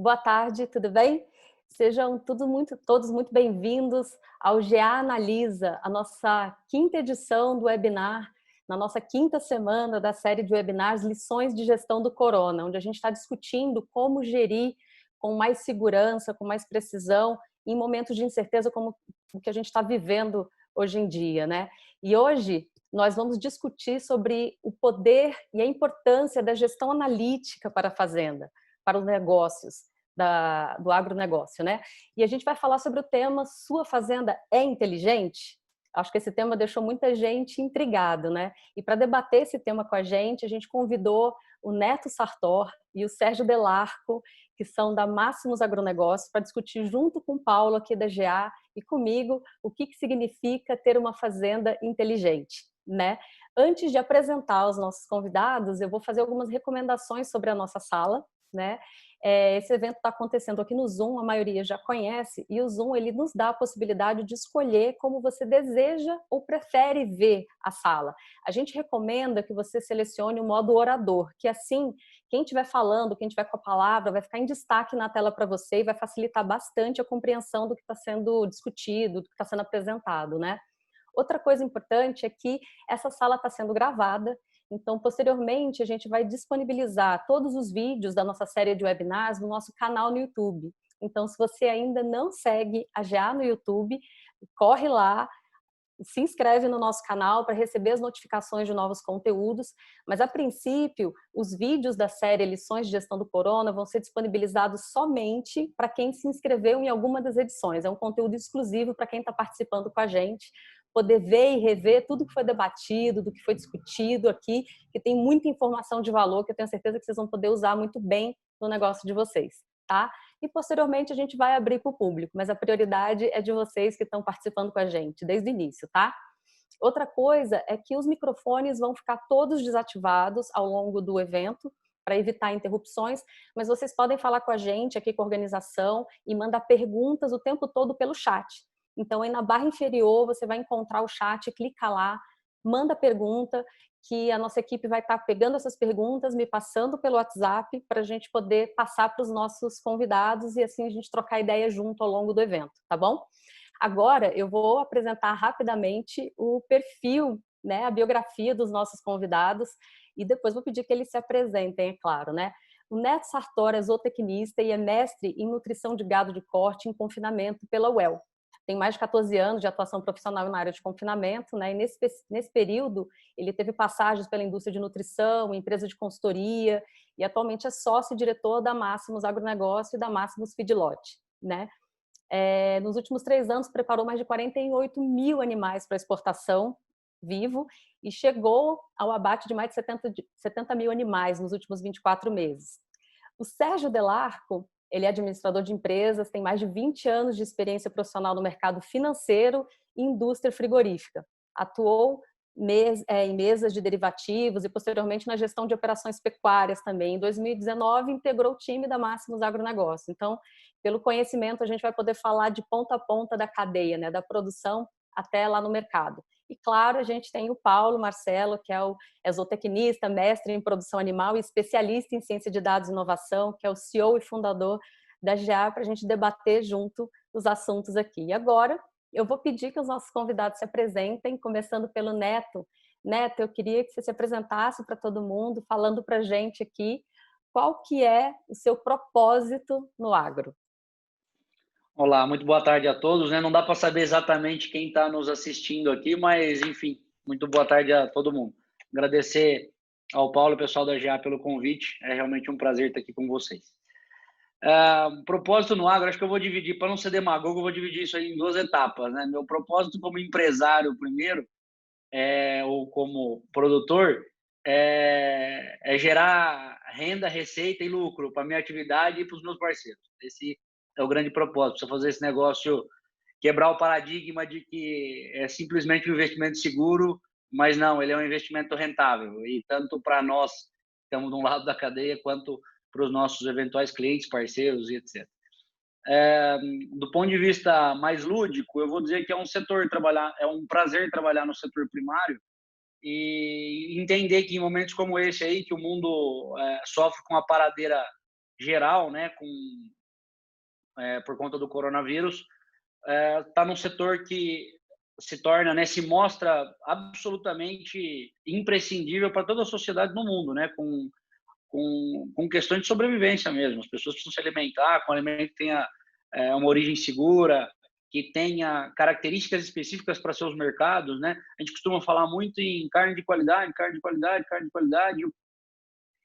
Boa tarde, tudo bem? Sejam todos muito bem-vindos ao GA Analisa, a nossa quinta edição do webinar, na nossa quinta semana da série de webinars Lições de Gestão do Corona, onde a gente está discutindo como gerir com mais segurança, com mais precisão, em momentos de incerteza como o que a gente está vivendo hoje em dia, né? E hoje nós vamos discutir sobre o poder e a importância da gestão analítica para a fazenda, para os negócios, do agronegócio, né? E a gente vai falar sobre o tema Sua Fazenda é Inteligente? Acho que esse tema deixou muita gente intrigado, né? E para debater esse tema com a gente convidou o Neto Sartor e o Sérgio Delarco, que são da Máximos Agronegócios, para discutir junto com o Paulo aqui da GA e comigo o que significa ter uma fazenda inteligente, né? Antes de apresentar os nossos convidados, eu vou fazer algumas recomendações sobre a nossa sala, né? Esse evento está acontecendo aqui no Zoom, a maioria já conhece, e o Zoom ele nos dá a possibilidade de escolher como você deseja ou prefere ver a sala. A gente recomenda que você selecione o modo orador, que assim, quem estiver falando, quem estiver com a palavra, vai ficar em destaque na tela para você e vai facilitar bastante a compreensão do que está sendo discutido, do que está sendo apresentado, né? Outra coisa importante é que essa sala está sendo gravada, então, posteriormente, a gente vai disponibilizar todos os vídeos da nossa série de webinars no nosso canal no YouTube. Então, se você ainda não segue a GA no YouTube, corre lá, se inscreve no nosso canal para receber as notificações de novos conteúdos, mas a princípio, os vídeos da série Lições de Gestão do Corona vão ser disponibilizados somente para quem se inscreveu em alguma das edições. É um conteúdo exclusivo para quem está participando com a gente, poder ver e rever tudo que foi debatido, do que foi discutido aqui, que tem muita informação de valor que eu tenho certeza que vocês vão poder usar muito bem no negócio de vocês, tá? E posteriormente a gente vai abrir para o público, mas a prioridade é de vocês que estão participando com a gente desde o início, tá? Outra coisa é que os microfones vão ficar todos desativados ao longo do evento para evitar interrupções, mas vocês podem falar com a gente aqui com a organização e mandar perguntas o tempo todo pelo chat. Então aí na barra inferior você vai encontrar o chat, clica lá, manda pergunta, que a nossa equipe vai estar pegando essas perguntas, me passando pelo WhatsApp para a gente poder passar para os nossos convidados e assim a gente trocar ideia junto ao longo do evento, tá bom? Agora eu vou apresentar rapidamente o perfil, né, a biografia dos nossos convidados e depois vou pedir que eles se apresentem, é claro, né? O Neto Sartor é zootecnista e é mestre em nutrição de gado de corte em confinamento pela UEL. Tem mais de 14 anos de atuação profissional na área de confinamento, né? E nesse período ele teve passagens pela indústria de nutrição, empresa de consultoria e atualmente é sócio e diretor da Máximos Agronegócio e da Máximos Feedlot, né? Nos últimos 3 anos preparou mais de 48 mil animais para exportação vivo e chegou ao abate de mais de 70 mil animais nos últimos 24 meses. O Sérgio Delarco, ele é administrador de empresas, tem mais de 20 anos de experiência profissional no mercado financeiro e indústria frigorífica. Atuou em mesas de derivativos e posteriormente na gestão de operações pecuárias também. Em 2019, integrou o time da Máximos Agronegócio. Então, pelo conhecimento, a gente vai poder falar de ponta a ponta da cadeia, né, da produção até lá no mercado. E, claro, a gente tem o Paulo Marcelo, que é o zootecnista, mestre em produção animal e especialista em ciência de dados e inovação, que é o CEO e fundador da GA, para a gente debater junto os assuntos aqui. E agora, eu vou pedir que os nossos convidados se apresentem, começando pelo Neto. Neto, eu queria que você se apresentasse para todo mundo, falando para a gente aqui qual que é o seu propósito no agro. Olá, muito boa tarde a todos, né? Não dá para saber exatamente quem está nos assistindo aqui, mas, enfim, muito boa tarde a todo mundo. Agradecer ao Paulo e ao pessoal da GA pelo convite, é realmente um prazer estar aqui com vocês. Propósito no agro, acho que eu vou dividir, para não ser demagogo, eu vou dividir isso aí em 2 etapas, né? Meu propósito como empresário primeiro, ou como produtor, é gerar renda, receita e lucro para minha atividade e para os meus parceiros. Esse é o grande propósito, você fazer esse negócio, quebrar o paradigma de que é simplesmente um investimento seguro, mas não, ele é um investimento rentável, e tanto para nós que estamos de um lado da cadeia, quanto para os nossos eventuais clientes, parceiros e etc. Do ponto de vista mais lúdico, eu vou dizer que é um prazer trabalhar no setor primário e entender que em momentos como esse aí, que o mundo sofre com a paradeira geral, né, por conta do coronavírus, está num setor que se torna, né, se mostra absolutamente imprescindível para toda a sociedade no mundo, né, com questões de sobrevivência mesmo. As pessoas precisam se alimentar com um alimento que tenha uma origem segura, que tenha características específicas para seus mercados, né? A gente costuma falar muito em carne de qualidade, carne de qualidade, carne de qualidade,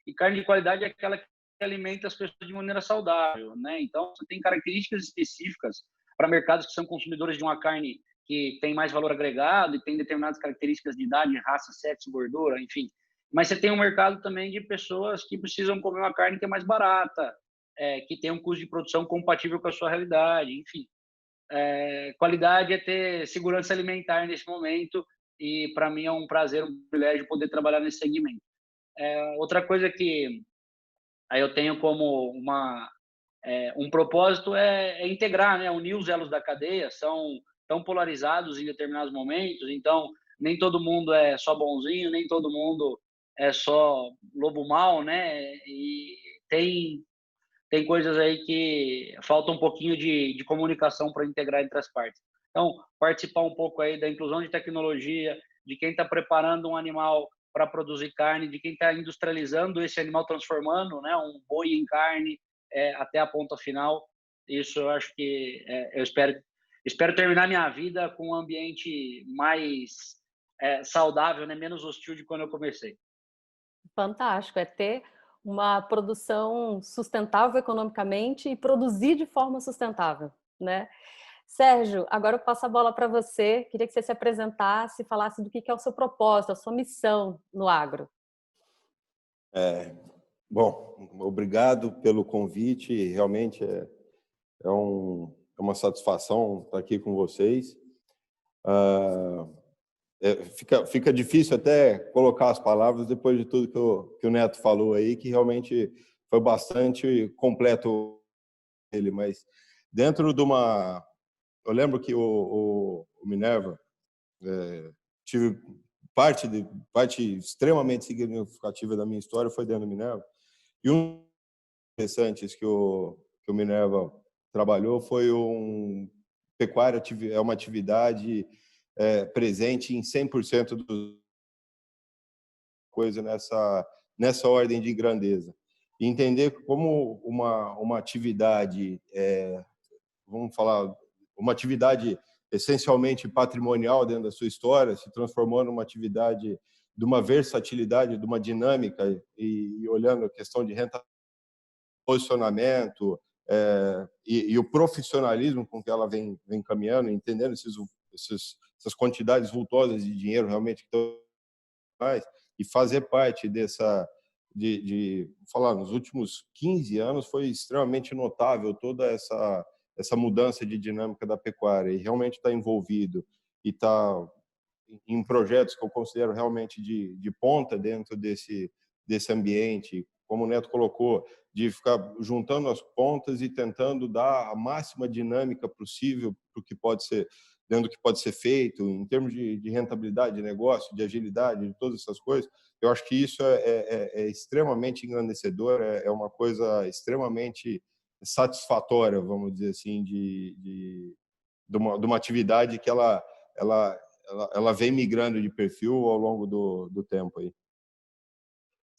e carne de qualidade é aquela que alimenta as pessoas de maneira saudável, né? Então, você tem características específicas para mercados que são consumidores de uma carne que tem mais valor agregado e tem determinadas características de idade, raça, sexo, gordura, enfim. Mas você tem um mercado também de pessoas que precisam comer uma carne que é mais barata, que tem um custo de produção compatível com a sua realidade, enfim. Qualidade é ter segurança alimentar nesse momento e para mim é um prazer, um privilégio poder trabalhar nesse segmento. Outra coisa que aí eu tenho como um propósito é integrar, né, unir os elos da cadeia, são tão polarizados em determinados momentos, então nem todo mundo é só bonzinho, nem todo mundo é só lobo mau, né, e tem coisas aí que falta um pouquinho de comunicação para integrar entre as partes. Então, participar um pouco aí da inclusão de tecnologia, de quem está preparando um animal para produzir carne, de quem está industrializando esse animal, transformando, né, um boi em carne até a ponta final. Isso eu acho que eu espero terminar minha vida com um ambiente mais saudável, né, menos hostil de quando eu comecei. Fantástico, é ter uma produção sustentável economicamente e produzir de forma sustentável, né. Sérgio, agora eu passo a bola para você, queria que você se apresentasse e falasse do que é o seu propósito, a sua missão no agro. É, bom, obrigado pelo convite, realmente é uma satisfação estar aqui com vocês. Fica difícil até colocar as palavras depois de tudo que o Neto falou aí, que realmente foi bastante completo ele, mas dentro de uma... Eu lembro que o Minerva, tive parte extremamente significativa da minha história foi dentro do Minerva, e um dos interessantes que o Minerva trabalhou foi pecuária, é uma atividade presente em 100% dos coisa nessa ordem de grandeza. E entender como uma atividade, vamos falar, uma atividade essencialmente patrimonial dentro da sua história, se transformou numa atividade de uma versatilidade, de uma dinâmica, e olhando a questão de rentabilidade, posicionamento, e o profissionalismo com que ela vem caminhando, entendendo essas quantidades vultosas de dinheiro realmente que estão mais, e fazer parte dessa falar, nos últimos 15 anos foi extremamente notável toda essa mudança de dinâmica da pecuária, e realmente está envolvido e está em projetos que eu considero realmente de ponta dentro desse ambiente, como o Neto colocou, de ficar juntando as pontas e tentando dar a máxima dinâmica possível para o que pode ser, dentro do que pode ser feito, em termos de rentabilidade de negócio, de agilidade, de todas essas coisas. Eu acho que isso é extremamente engrandecedor, é uma coisa extremamente satisfatória, vamos dizer assim, de uma atividade que ela vem migrando de perfil ao longo do tempo aí.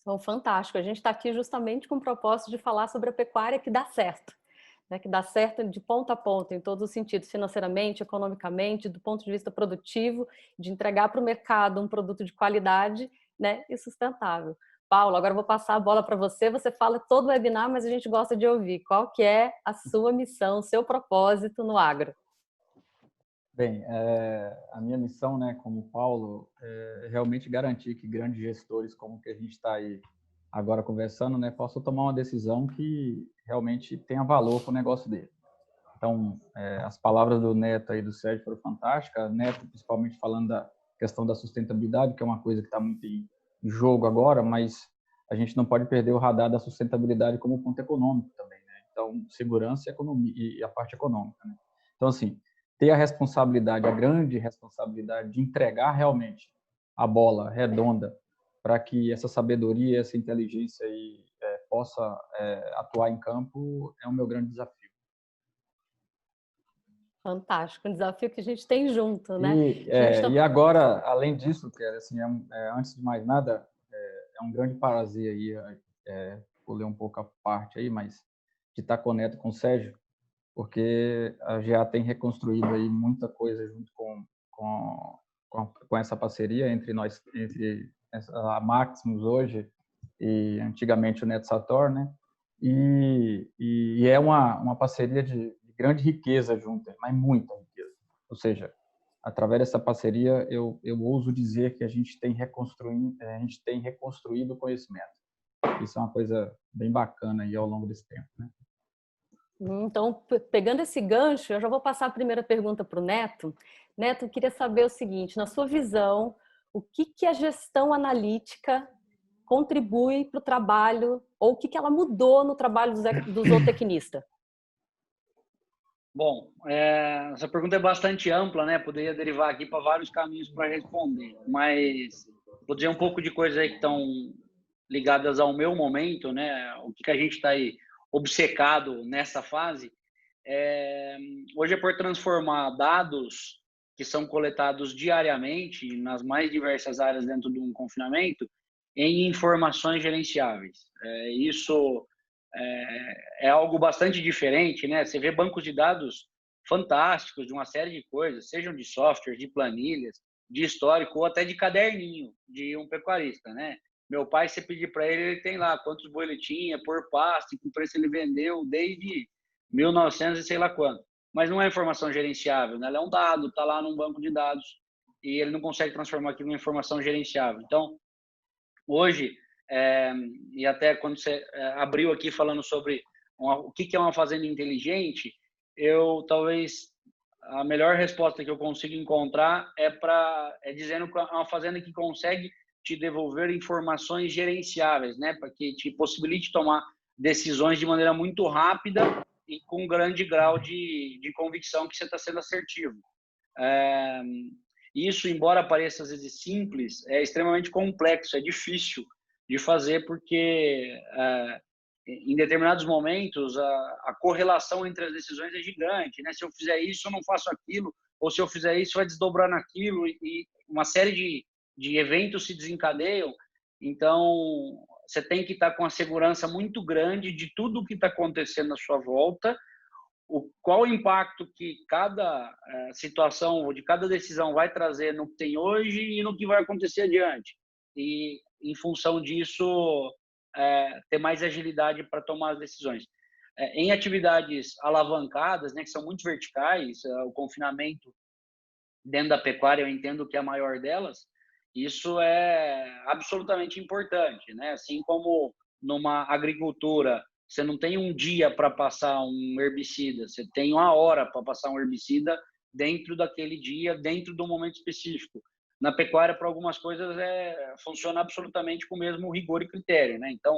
Bom, fantástico. A gente está aqui justamente com o propósito de falar sobre a pecuária que dá certo, né? Que dá certo de ponta a ponta, em todos os sentidos, financeiramente, economicamente, do ponto de vista produtivo, de entregar para o mercado um produto de qualidade, né, e sustentável. Paulo, agora eu vou passar a bola para você. Você fala todo o webinar, mas a gente gosta de ouvir. Qual que é a sua missão, o seu propósito no agro? Bem, a minha missão, né, como Paulo, é realmente garantir que grandes gestores como que a gente está aí agora conversando, né, possam tomar uma decisão que realmente tenha valor para o negócio dele. Então, as palavras do Neto e do Sérgio foram fantásticas. Neto, principalmente falando da questão da sustentabilidade, que é uma coisa que está muito em jogo agora, mas a gente não pode perder o radar da sustentabilidade como ponto econômico também, né? Então, segurança e economia, e a parte econômica, né? Então, assim, ter a responsabilidade, a grande responsabilidade de entregar realmente a bola redonda para que essa sabedoria, essa inteligência aí, possa atuar em campo é o meu grande desafio. Fantástico, um desafio que a gente tem junto, né? E agora, além disso, Kelly, assim, antes de mais nada, é um grande prazer aí, vou ler um pouco a parte aí, mas de estar conectado com o Sérgio, porque a GA tem reconstruído aí muita coisa junto com essa parceria entre nós, entre a Maximus hoje e antigamente o NetSator, né? E é uma parceria de grande riqueza junto, mas muita riqueza. Ou seja, através dessa parceria, eu ouso dizer que a gente tem reconstruído o conhecimento. Isso é uma coisa bem bacana aí ao longo desse tempo, né? Então, pegando esse gancho, eu já vou passar a primeira pergunta para o Neto. Neto, eu queria saber o seguinte, na sua visão, o que a gestão analítica contribui para o trabalho, ou o que ela mudou no trabalho do zootecnista? Bom, essa pergunta é bastante ampla, né? Poderia derivar aqui para vários caminhos para responder, mas vou dizer um pouco de coisas aí que estão ligadas ao meu momento, né? O que a gente está aí obcecado nessa fase. Hoje é por transformar dados que são coletados diariamente nas mais diversas áreas dentro de um confinamento em informações gerenciáveis. Isso é algo bastante diferente, né? Você vê bancos de dados fantásticos de uma série de coisas, sejam de software, de planilhas, de histórico ou até de caderninho de um pecuarista, né? Meu pai, você pedir para ele, ele tem lá quantos boi ele tinha, por pasto, que preço ele vendeu desde 1900 e sei lá quanto. Mas não é informação gerenciável, né? Ela é um dado, está lá num banco de dados e ele não consegue transformar aquilo em informação gerenciável. Então, hoje, e até quando você abriu aqui falando sobre o que é uma fazenda inteligente, talvez a melhor resposta que eu consigo encontrar é dizendo que é uma fazenda que consegue te devolver informações gerenciáveis, né, para que te possibilite tomar decisões de maneira muito rápida e com um grande grau de convicção que você está sendo assertivo. Isso, embora pareça às vezes simples, é extremamente complexo, é difícil de fazer porque em determinados momentos a correlação entre as decisões é gigante, né? Se eu fizer isso, eu não faço aquilo, ou se eu fizer isso, vai desdobrar naquilo, e uma série de eventos se desencadeiam. Então, você tem que estar com a segurança muito grande de tudo o que está acontecendo à sua volta, qual o impacto que cada situação ou de cada decisão vai trazer no que tem hoje e no que vai acontecer adiante. E, em função disso, ter mais agilidade para tomar as decisões. Em atividades alavancadas, né, que são muito verticais, o confinamento dentro da pecuária, eu entendo que é a maior delas, isso é absolutamente importante, né? Assim como numa agricultura, você não tem um dia para passar um herbicida, você tem uma hora para passar um herbicida dentro daquele dia, dentro de um momento específico. Na pecuária, para algumas coisas, funciona absolutamente com o mesmo rigor e critério, né? Então,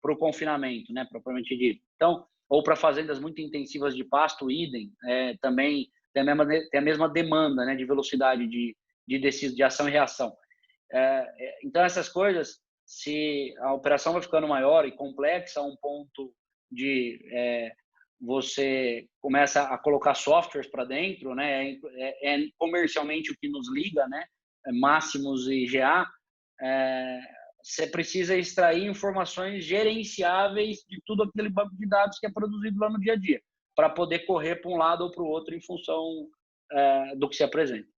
para o confinamento, né, propriamente dito. Então, ou para fazendas muito intensivas de pasto, idem, também tem a mesma demanda, né, de velocidade de ação e reação. Então, essas coisas, se a operação vai ficando maior e complexa, a um ponto de você começa a colocar softwares para dentro, né, comercialmente o que nos liga, né, Maximus e GA, você precisa extrair informações gerenciáveis de tudo aquele banco de dados que é produzido lá no dia a dia, para poder correr para um lado ou para o outro em função do que se apresenta.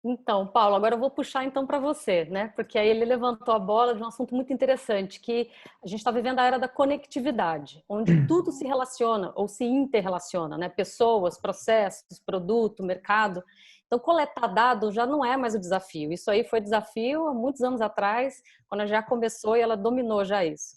Então, Paulo, agora eu vou puxar então para você, né? Porque aí ele levantou a bola de um assunto muito interessante, que a gente está vivendo a era da conectividade, onde tudo se relaciona ou se interrelaciona, né? Pessoas, processos, produto, mercado. Então, coletar dados já não é mais o desafio. Isso aí foi desafio há muitos anos atrás, quando ela já começou e ela dominou já isso.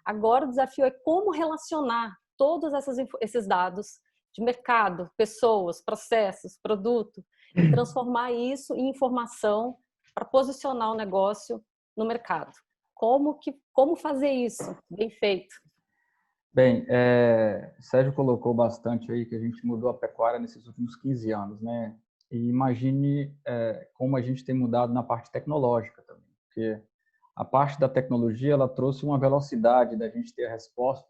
Agora o desafio é como relacionar todos esses dados de mercado, pessoas, processos, produto, e transformar isso em informação para posicionar o negócio no mercado. Como fazer isso bem feito? Bem, Sérgio colocou bastante aí que a gente mudou a pecuária nesses últimos 15 anos, né? E imagine como a gente tem mudado na parte tecnológica também, porque a parte da tecnologia ela trouxe uma velocidade da gente ter a resposta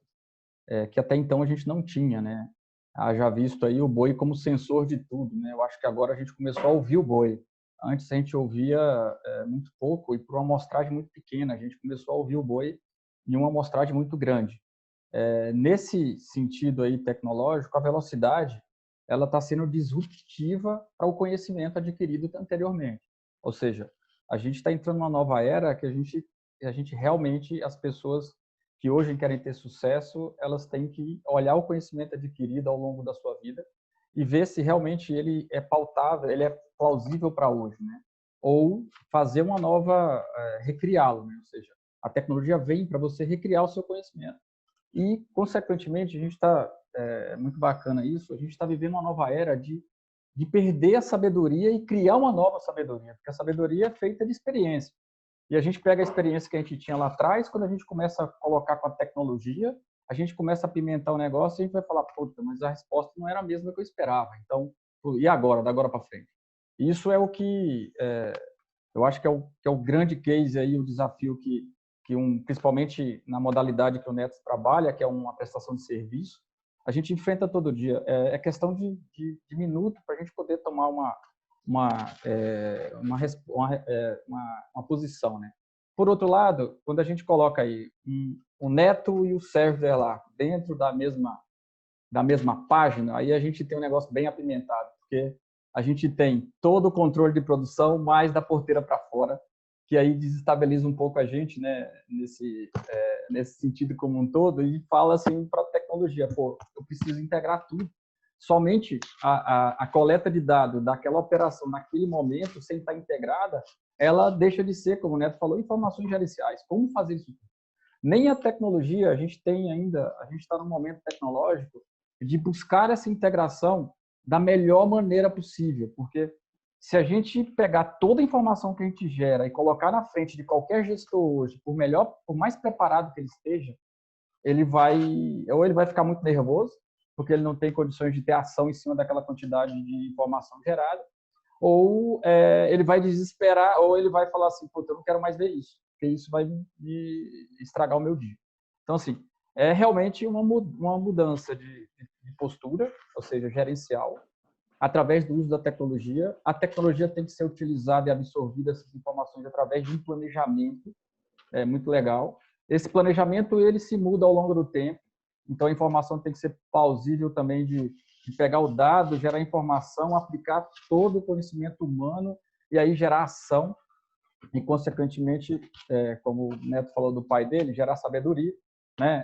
que até então a gente não tinha, né? Já visto aí o boi como sensor de tudo, né? Eu acho que agora a gente começou a ouvir o boi. Antes a gente ouvia muito pouco e por uma amostragem muito pequena. A gente começou a ouvir o boi em uma amostragem muito grande. Nesse sentido aí tecnológico, a velocidade ela está sendo disruptiva para o conhecimento adquirido anteriormente. Ou seja, a gente está entrando numa nova era que a gente realmente, as pessoas que hoje querem ter sucesso, elas têm que olhar o conhecimento adquirido ao longo da sua vida e ver se realmente ele é pautável, ele é plausível para hoje, né? Ou fazer uma nova, recriá-lo, né? Ou seja, a tecnologia vem para você recriar o seu conhecimento. E, consequentemente, a gente está, muito bacana isso, a gente está vivendo uma nova era de perder a sabedoria e criar uma nova sabedoria, porque a sabedoria é feita de experiência. E a gente pega a experiência que a gente tinha lá atrás, quando a gente começa a colocar com a tecnologia, a gente começa a apimentar o negócio e a gente vai falar, puta, mas a resposta não era a mesma que eu esperava. Então, e agora, da agora para frente? Isso é o que eu acho que é o grande case aí, o desafio que principalmente na modalidade que o Neto trabalha, que é uma prestação de serviço, a gente enfrenta todo dia. É questão de minuto para a gente poder tomar uma posição, né? Por outro lado, quando a gente coloca aí o Neto e o Sérgio lá dentro da mesma página, aí a gente tem um negócio bem apimentado, porque a gente tem todo o controle de produção mais da porteira para fora, que aí desestabiliza um pouco a gente, né, nesse sentido como um todo, e fala assim para a tecnologia, pô, eu preciso integrar tudo. Somente a coleta de dados daquela operação naquele momento, sem estar integrada, ela deixa de ser, como o Neto falou, informações gerenciais. Como fazer isso? Nem a tecnologia, a gente está num momento tecnológico de buscar essa integração da melhor maneira possível, porque se a gente pegar toda a informação que a gente gera e colocar na frente de qualquer gestor hoje, por mais preparado que ele esteja, ou ele vai ficar muito nervoso, porque ele não tem condições de ter ação em cima daquela quantidade de informação gerada, ou ele vai desesperar, ou ele vai falar assim, puta, eu não quero mais ver isso, porque isso vai me estragar o meu dia. Então, assim, é realmente uma mudança de postura, ou seja, gerencial, através do uso da tecnologia. A tecnologia tem que ser utilizada e absorvida essas informações através de um planejamento, muito legal. Esse planejamento ele se muda ao longo do tempo, então a informação tem que ser plausível também de pegar o dado, gerar informação, aplicar todo o conhecimento humano e aí gerar ação e, consequentemente, como o Neto falou do pai dele, gerar sabedoria, né?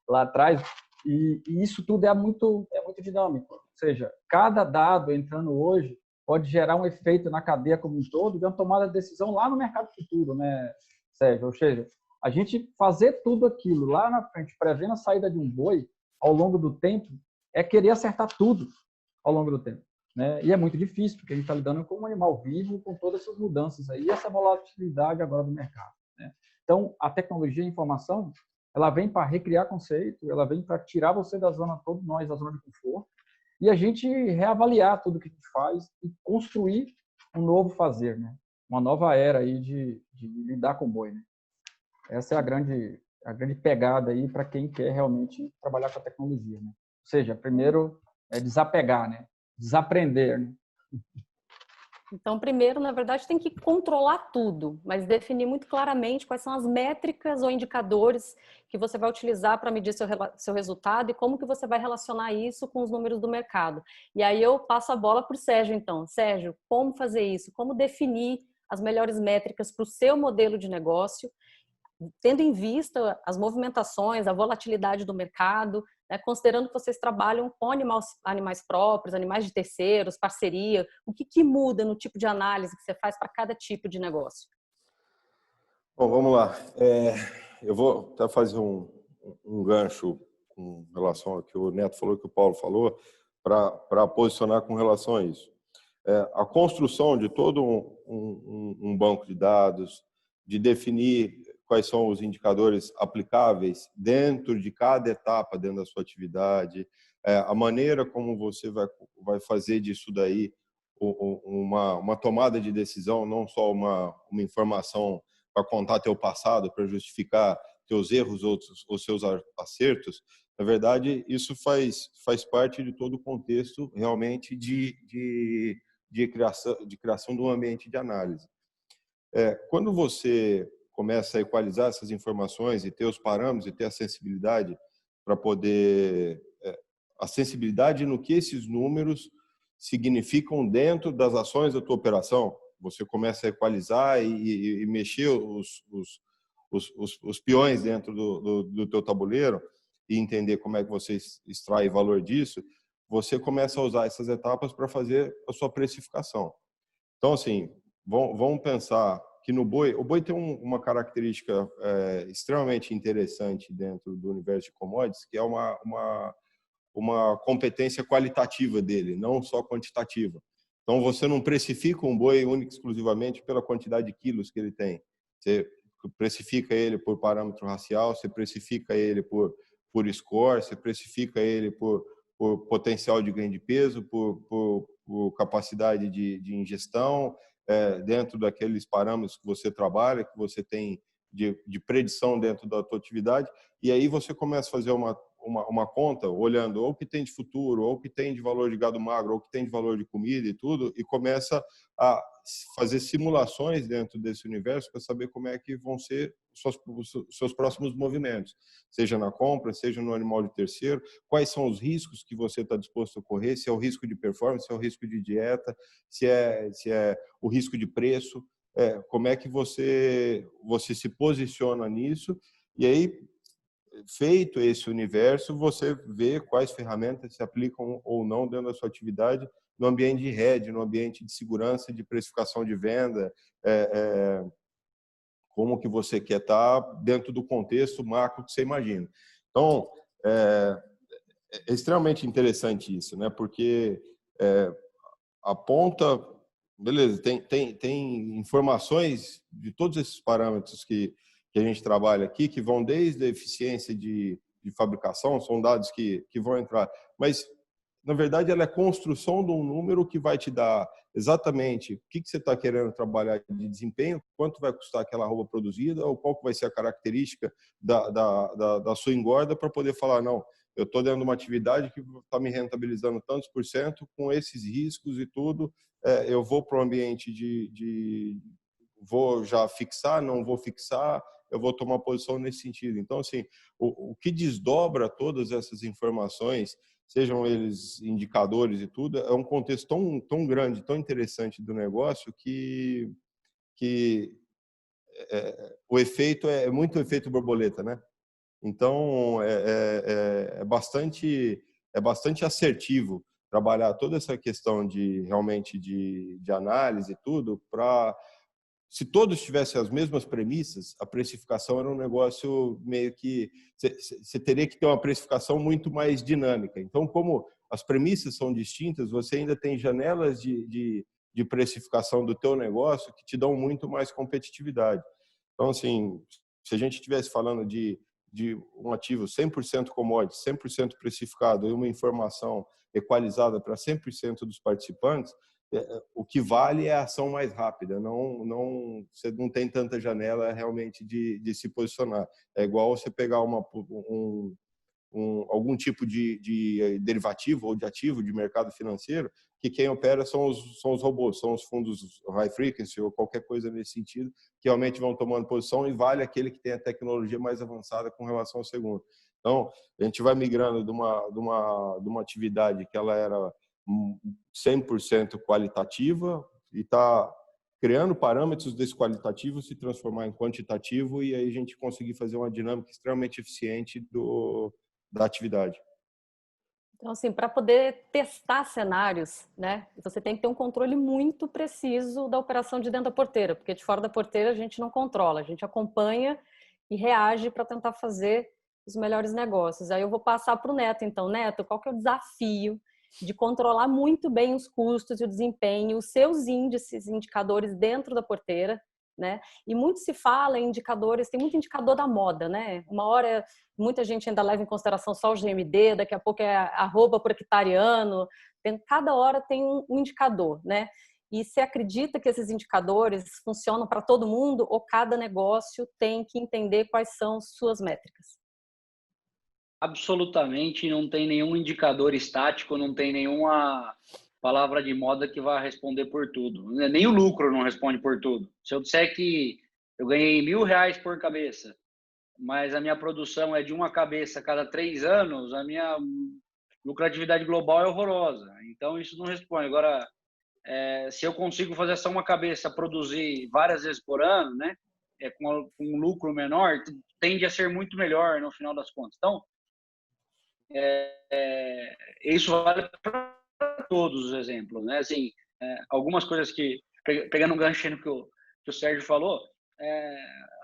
Lá atrás. E isso tudo é muito dinâmico. Ou seja, cada dado entrando hoje pode gerar um efeito na cadeia como um todo de uma tomada de decisão lá no mercado futuro, né, Sérgio? Ou seja, a gente fazer tudo aquilo lá na frente, prevendo a saída de um boi ao longo do tempo, é querer acertar tudo ao longo do tempo, né? E é muito difícil, porque a gente está lidando com um animal vivo, com todas essas mudanças aí, e essa volatilidade agora do mercado, né? Então, a tecnologia e a informação, ela vem para recriar conceito, ela vem para tirar você da zona, todos nós, da zona de conforto, e a gente reavaliar tudo que a gente faz e construir um novo fazer, né? Uma nova era aí de lidar com o boi, né? Essa é a grande pegada aí para quem quer realmente trabalhar com a tecnologia, né? Ou seja, primeiro é desapegar, né? Desaprender, né? Então, primeiro, na verdade, tem que controlar tudo, mas definir muito claramente quais são as métricas ou indicadores que você vai utilizar para medir seu resultado e como que você vai relacionar isso com os números do mercado. E aí eu passo a bola para o Sérgio, então. Sérgio, como fazer isso? Como definir as melhores métricas para o seu modelo de negócio, tendo em vista as movimentações, a volatilidade do mercado, né, considerando que vocês trabalham com animais próprios, animais de terceiros, parceria, o que muda no tipo de análise que você faz para cada tipo de negócio? Bom, vamos lá. Eu vou até fazer um gancho com relação ao que o Neto falou, que o Paulo falou, para posicionar com relação a isso. A construção de todo um banco de dados, de definir quais são os indicadores aplicáveis dentro de cada etapa dentro da sua atividade, a maneira como você vai fazer disso daí uma tomada de decisão, não só uma informação para contar teu passado, para justificar teus erros ou seus acertos. Na verdade, isso faz parte de todo o contexto realmente de criação de um ambiente de análise. Quando você começa a equalizar essas informações e ter os parâmetros e ter a sensibilidade para poder... a sensibilidade no que esses números significam dentro das ações da tua operação, você começa a equalizar e mexer os peões dentro do teu tabuleiro e entender como é que você extrai valor disso, você começa a usar essas etapas para fazer a sua precificação. Então, assim, vamos pensar que o boi tem uma característica extremamente interessante dentro do universo de commodities, que é uma competência qualitativa dele, não só quantitativa. Então, você não precifica um boi único exclusivamente pela quantidade de quilos que ele tem. Você precifica ele por parâmetro racial, você precifica ele por score, você precifica ele por potencial de ganho de peso, por capacidade de ingestão, dentro daqueles parâmetros que você trabalha, que você tem de predição dentro da tua atividade, e aí você começa a fazer uma conta, olhando ou o que tem de futuro, ou o que tem de valor de gado magro, ou o que tem de valor de comida e tudo, e começa a fazer simulações dentro desse universo para saber como é que vão ser os seus próximos movimentos, seja na compra, seja no animal de terceiro, quais são os riscos que você está disposto a correr, se é o risco de performance, se é o risco de dieta, se é o risco de preço, como é que você se posiciona nisso, e aí, feito esse universo, você vê quais ferramentas se aplicam ou não dentro da sua atividade no ambiente de rede, no ambiente de segurança, de precificação de venda, como que você quer estar dentro do contexto macro que você imagina. Então, é extremamente interessante isso, né? Porque aponta, beleza, tem informações de todos esses parâmetros que a gente trabalha aqui, que vão desde a eficiência de fabricação, são dados que vão entrar, mas, na verdade, ela é a construção de um número que vai te dar exatamente o que você está querendo trabalhar de desempenho, quanto vai custar aquela roupa produzida, ou qual que vai ser a característica da sua engorda para poder falar, não, eu estou dentro de uma atividade que está me rentabilizando tantos por cento, com esses riscos e tudo, eu vou para o ambiente vou já fixar, não vou fixar, eu vou tomar posição nesse sentido. Então, assim, o que desdobra todas essas informações, sejam eles indicadores e tudo, é um contexto tão grande, tão interessante do negócio que o efeito é muito efeito borboleta, né? Então, é bastante assertivo trabalhar toda essa questão realmente de análise e tudo, para, se todos tivessem as mesmas premissas, a precificação era um negócio meio que... Você teria que ter uma precificação muito mais dinâmica. Então, como as premissas são distintas, você ainda tem janelas de precificação do teu negócio que te dão muito mais competitividade. Então, assim, se a gente estivesse falando de um ativo 100% commodity, 100% precificado e uma informação equalizada para 100% dos participantes, o que vale é a ação mais rápida. Você não tem tanta janela realmente de se posicionar. É igual você pegar algum tipo de derivativo ou de ativo de mercado financeiro, que quem opera são os robôs, são os fundos high frequency ou qualquer coisa nesse sentido, que realmente vão tomando posição, e vale aquele que tem a tecnologia mais avançada com relação ao segundo. Então, a gente vai migrando de uma atividade que ela era 100% qualitativa e está criando parâmetros desse qualitativo se transformar em quantitativo, e aí a gente conseguir fazer uma dinâmica extremamente eficiente da atividade. Então, assim, para poder testar cenários, né, você tem que ter um controle muito preciso da operação de dentro da porteira, porque de fora da porteira a gente não controla, a gente acompanha e reage para tentar fazer os melhores negócios. Aí eu vou passar para o Neto, então. Neto, qual que é o desafio de controlar muito bem os custos e o desempenho, os seus índices, indicadores dentro da porteira, né? E muito se fala em indicadores, tem muito indicador da moda, né? Uma hora muita gente ainda leva em consideração só o GMD, daqui a pouco é arroba por hectare ano, cada hora tem um indicador, né? E você acredita que esses indicadores funcionam para todo mundo ou cada negócio tem que entender quais são suas métricas? Absolutamente, não tem nenhum indicador estático, não tem nenhuma palavra de moda que vá responder por tudo. Nem o lucro não responde por tudo. Se eu disser que eu ganhei R$1.000 por cabeça, mas a minha produção é de uma cabeça a cada 3 anos, a minha lucratividade global é horrorosa. Então, isso não responde. Agora, se eu consigo fazer só uma cabeça, produzir várias vezes por ano, né, com um lucro menor, tende a ser muito melhor no final das contas. Então, isso vale para todos os exemplos, né? Assim, algumas coisas que, pegando um gancho no que o Sérgio falou,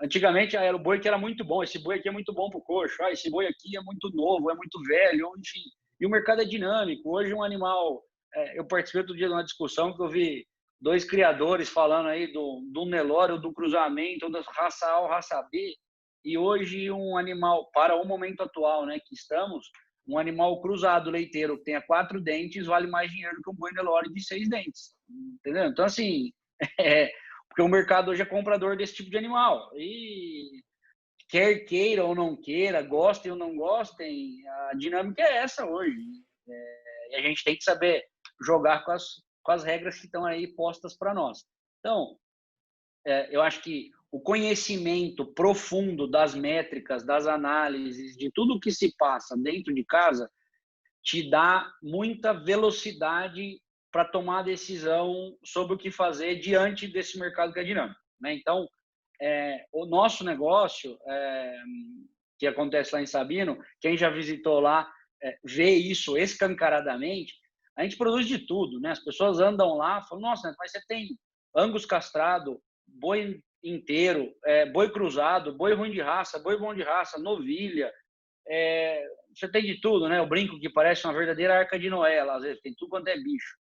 antigamente era o boi que era muito bom, esse boi aqui é muito bom para o coxo, esse boi aqui é muito novo, é muito velho, enfim. E o mercado é dinâmico. Hoje um animal, eu participei outro dia de uma discussão que eu vi 2 criadores falando aí do Nelore, do cruzamento, da raça A ou raça B, e hoje um animal, para o momento atual, né, que estamos, um animal cruzado leiteiro que tenha 4 dentes vale mais dinheiro que um boi Nelore de 6 dentes, entendeu? Então, assim, porque o mercado hoje é comprador desse tipo de animal. E quer queira ou não queira, gostem ou não gostem, a dinâmica é essa hoje. E a gente tem que saber jogar com as regras que estão aí postas para nós. Então, eu acho que o conhecimento profundo das métricas, das análises, de tudo que se passa dentro de casa, te dá muita velocidade para tomar a decisão sobre o que fazer diante desse mercado que é dinâmico, né? Então, o nosso negócio, que acontece lá em Sabino, quem já visitou lá vê isso escancaradamente. A gente produz de tudo, né? As pessoas andam lá e falam, nossa, mas você tem Angus castrado, boi inteiro, boi cruzado, boi ruim de raça, boi bom de raça, novilha, você tem de tudo, né? Eu brinco que parece uma verdadeira arca de Noé, lá, às vezes tem tudo quanto é bicho.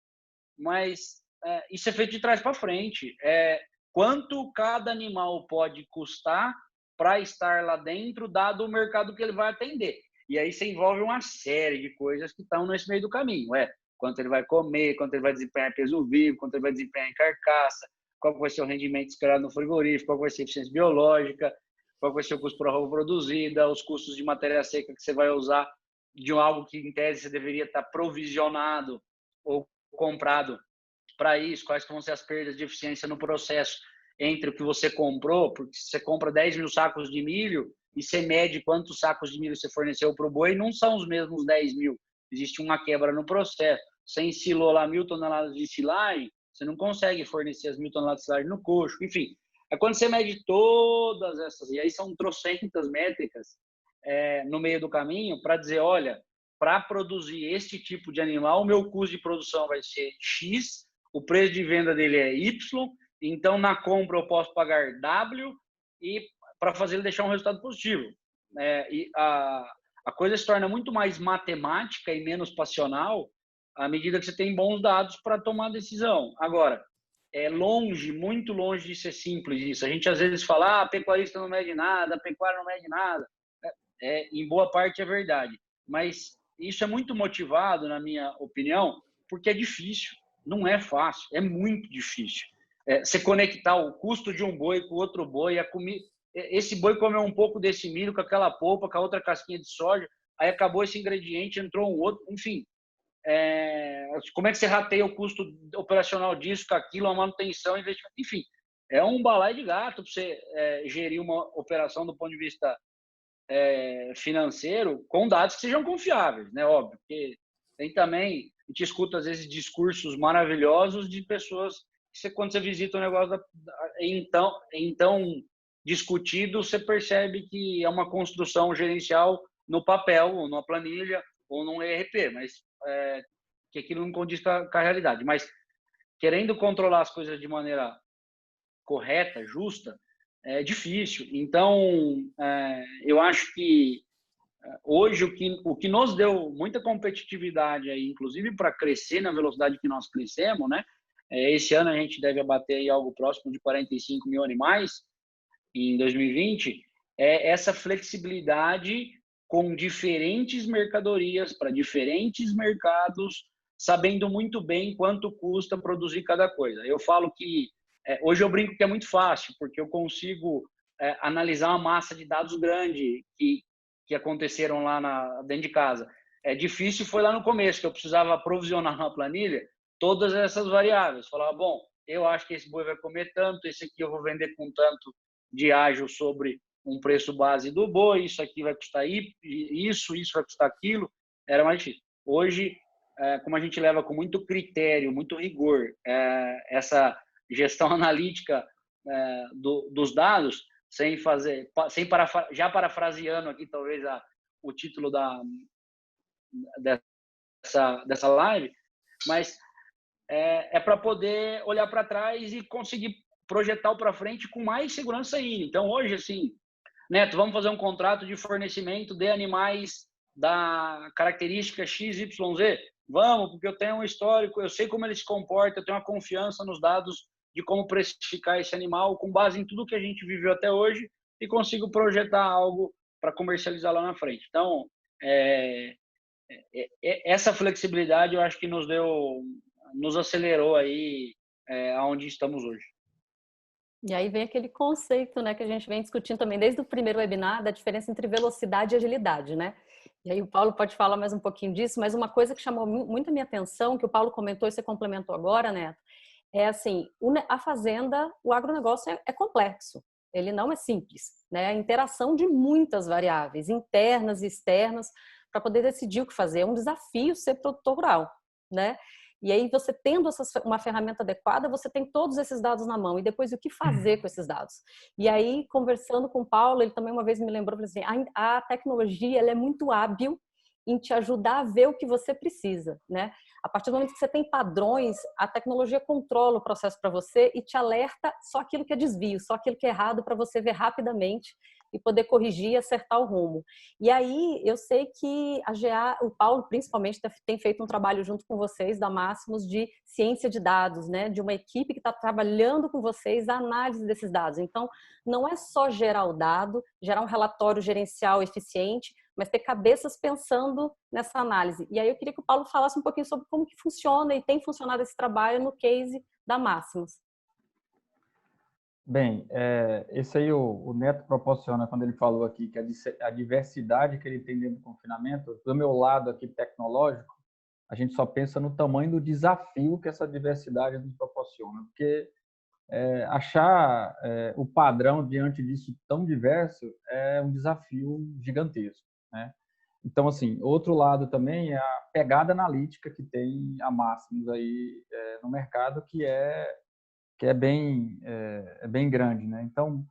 Mas isso é feito de trás para frente. Quanto cada animal pode custar para estar lá dentro, dado o mercado que ele vai atender. E aí você envolve uma série de coisas que estão nesse meio do caminho. Quanto ele vai comer, quanto ele vai desempenhar em peso vivo, quanto ele vai desempenhar em carcaça, qual vai ser o rendimento esperado no frigorífico, qual vai ser a eficiência biológica, qual vai ser o custo por roupa produzida, os custos de matéria seca que você vai usar de algo que, em tese, você deveria estar provisionado ou comprado para isso, quais vão ser as perdas de eficiência no processo entre o que você comprou, porque se você compra 10 mil sacos de milho e você mede quantos sacos de milho você forneceu para o boi, não são os mesmos 10 mil. Existe uma quebra no processo. Você ensilou lá 1.000 toneladas de silagem, você não consegue fornecer as 1.000 toneladas de silagem no coxo. Enfim, é quando você mede todas essas, e aí são trocentas métricas no meio do caminho, para dizer, olha, para produzir este tipo de animal, o meu custo de produção vai ser X, o preço de venda dele é Y, então na compra eu posso pagar W, e para fazer ele deixar um resultado positivo. E a coisa se torna muito mais matemática e menos passional à medida que você tem bons dados para tomar a decisão. Agora, é longe, muito longe de ser simples isso. A gente às vezes fala, a pecuarista não mede nada, a pecuária não mede nada. Em boa parte é verdade. Mas isso é muito motivado, na minha opinião, porque é difícil. Não é fácil, é muito difícil. Você conectar o custo de um boi com outro boi, a comida. Esse boi comeu um pouco desse milho com aquela polpa, com a outra casquinha de soja, aí acabou esse ingrediente, entrou um outro, enfim. Como é que você rateia o custo operacional disso, com aquilo, a manutenção, investimento, enfim. É um balaio de gato para você gerir uma operação do ponto de vista financeiro com dados que sejam confiáveis, né? Óbvio, porque tem também, a gente escuta às vezes discursos maravilhosos de pessoas que quando você visita o negócio então discutido, você percebe que é uma construção gerencial no papel, ou numa planilha, ou num ERP, mas que aquilo não condiz com a realidade. Mas querendo controlar as coisas de maneira correta, justa, é difícil. Então, eu acho que hoje o que nos deu muita competitividade aí, inclusive para crescer na velocidade que nós crescemos, né? Esse ano a gente deve abater aí algo próximo de 45 mil animais em 2020, essa flexibilidade com diferentes mercadorias para diferentes mercados, sabendo muito bem quanto custa produzir cada coisa. Eu falo que hoje eu brinco que é muito fácil, porque eu consigo analisar uma massa de dados grande que aconteceram lá dentro de casa. Difícil foi lá no começo, que eu precisava provisionar uma planilha todas essas variáveis. Falava, bom, eu acho que esse boi vai comer tanto, esse aqui eu vou vender com tanto de ágio sobre um preço base do boi, isso aqui vai custar isso vai custar aquilo. Era mais difícil. Hoje, como a gente leva com muito critério, muito rigor, essa gestão analítica dos dados, já parafraseando aqui talvez o título dessa live, mas para poder olhar para trás e conseguir projetar para frente com mais segurança ainda. Então, hoje, assim, Neto, vamos fazer um contrato de fornecimento de animais da característica XYZ? Vamos, porque eu tenho um histórico, eu sei como ele se comporta, eu tenho uma confiança nos dados de como precificar esse animal com base em tudo que a gente viveu até hoje e consigo projetar algo para comercializar lá na frente. Então, essa flexibilidade eu acho que nos acelerou aí aonde estamos hoje. E aí vem aquele conceito, né, que a gente vem discutindo também desde o primeiro webinar, da diferença entre velocidade e agilidade, né? E aí o Paulo pode falar mais um pouquinho disso, mas uma coisa que chamou muito a minha atenção, que o Paulo comentou e você complementou agora, Neto, é assim, a fazenda, o agronegócio é complexo, ele não é simples, né? A interação de muitas variáveis, internas e externas, para poder decidir o que fazer. É um desafio ser produtor rural, né? E aí você tendo uma ferramenta adequada, você tem todos esses dados na mão. E depois o que fazer com esses dados? E aí, conversando com o Paulo, ele também uma vez me lembrou, assim, a tecnologia ela é muito hábil em te ajudar a ver o que você precisa, né? A partir do momento que você tem padrões, a tecnologia controla o processo para você e te alerta só aquilo que é desvio, só aquilo que é errado para você ver rapidamente e poder corrigir e acertar o rumo. E aí, eu sei que a GA, o Paulo principalmente tem feito um trabalho junto com vocês da Máximos de ciência de dados, né? De uma equipe que está trabalhando com vocês a análise desses dados. Então, não é só gerar o dado, gerar um relatório gerencial eficiente, mas ter cabeças pensando nessa análise. E aí eu queria que o Paulo falasse um pouquinho sobre como que funciona e tem funcionado esse trabalho no case da Máximos. Bem, esse aí o Neto proporciona quando ele falou aqui que a diversidade que ele tem dentro do confinamento, do meu lado aqui tecnológico, a gente só pensa no tamanho do desafio que essa diversidade nos proporciona, porque achar o padrão diante disso tão diverso é um desafio gigantesco, né? Então, assim, outro lado também é a pegada analítica que tem a Máximos aí no mercado, que é bem grande, né? Então,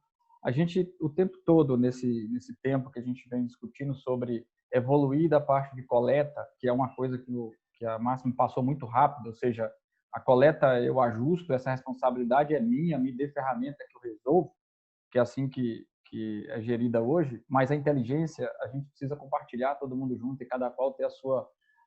a gente, o tempo todo, nesse tempo que a gente vem discutindo sobre evoluir da parte de coleta, que é uma coisa que a Máximo passou muito rápido, ou seja, a coleta eu ajusto, essa responsabilidade é minha, me dê ferramenta que eu resolvo, que é assim que é gerida hoje, mas a inteligência a gente precisa compartilhar todo mundo junto e cada qual ter a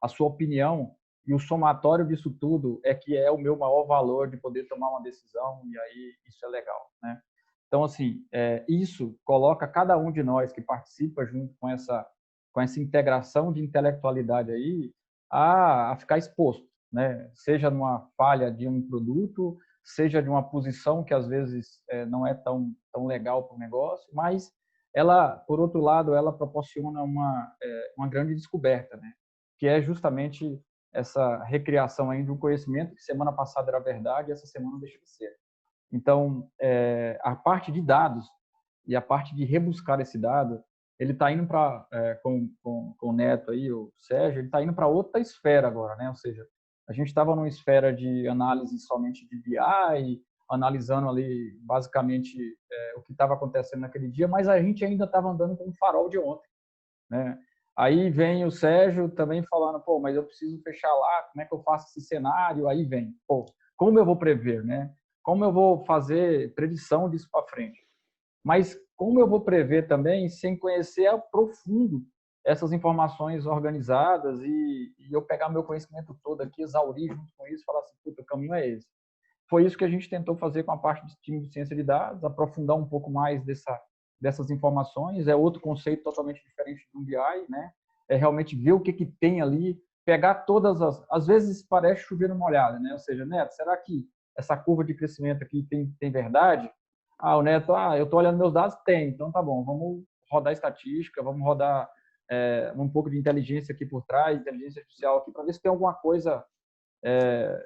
sua opinião, e o somatório disso tudo é que é o meu maior valor de poder tomar uma decisão, e aí isso é legal, né? Então, assim, isso coloca cada um de nós que participa junto com essa integração de intelectualidade aí a ficar exposto, né? Seja numa falha de um produto, seja de uma posição que às vezes não é tão legal para o negócio, mas ela, por outro lado, ela proporciona uma grande descoberta, né? Que é justamente essa recriação aí de um conhecimento que semana passada era verdade e essa semana deixa de ser. Então, a parte de dados e a parte de rebuscar esse dado, ele está indo para, com o Neto aí, o Sérgio, ele está indo para outra esfera agora, né? Ou seja, a gente estava numa esfera de análise somente de BI, analisando ali basicamente o que estava acontecendo naquele dia, mas a gente ainda estava andando com o farol de ontem, né? Aí vem o Sérgio também falando, pô, mas eu preciso fechar lá, como é que eu faço esse cenário? Aí vem, pô, como eu vou prever, né? Como eu vou fazer predição disso para frente? Mas como eu vou prever também sem conhecer a profundo essas informações organizadas e eu pegar meu conhecimento todo aqui, exaurir junto com isso e falar assim, puta, o caminho é esse. Foi isso que a gente tentou fazer com a parte do time de ciência de dados, aprofundar um pouco mais dessas informações. É outro conceito totalmente diferente do BI, né? É realmente ver o que tem ali pegar todas às vezes parece chover numa molhada, né? Ou seja, Neto, será que essa curva de crescimento aqui tem verdade? O Neto, eu estou olhando meus dados, tem, então tá bom, vamos rodar estatística, vamos rodar um pouco de inteligência aqui por trás, inteligência artificial aqui, para ver se tem alguma coisa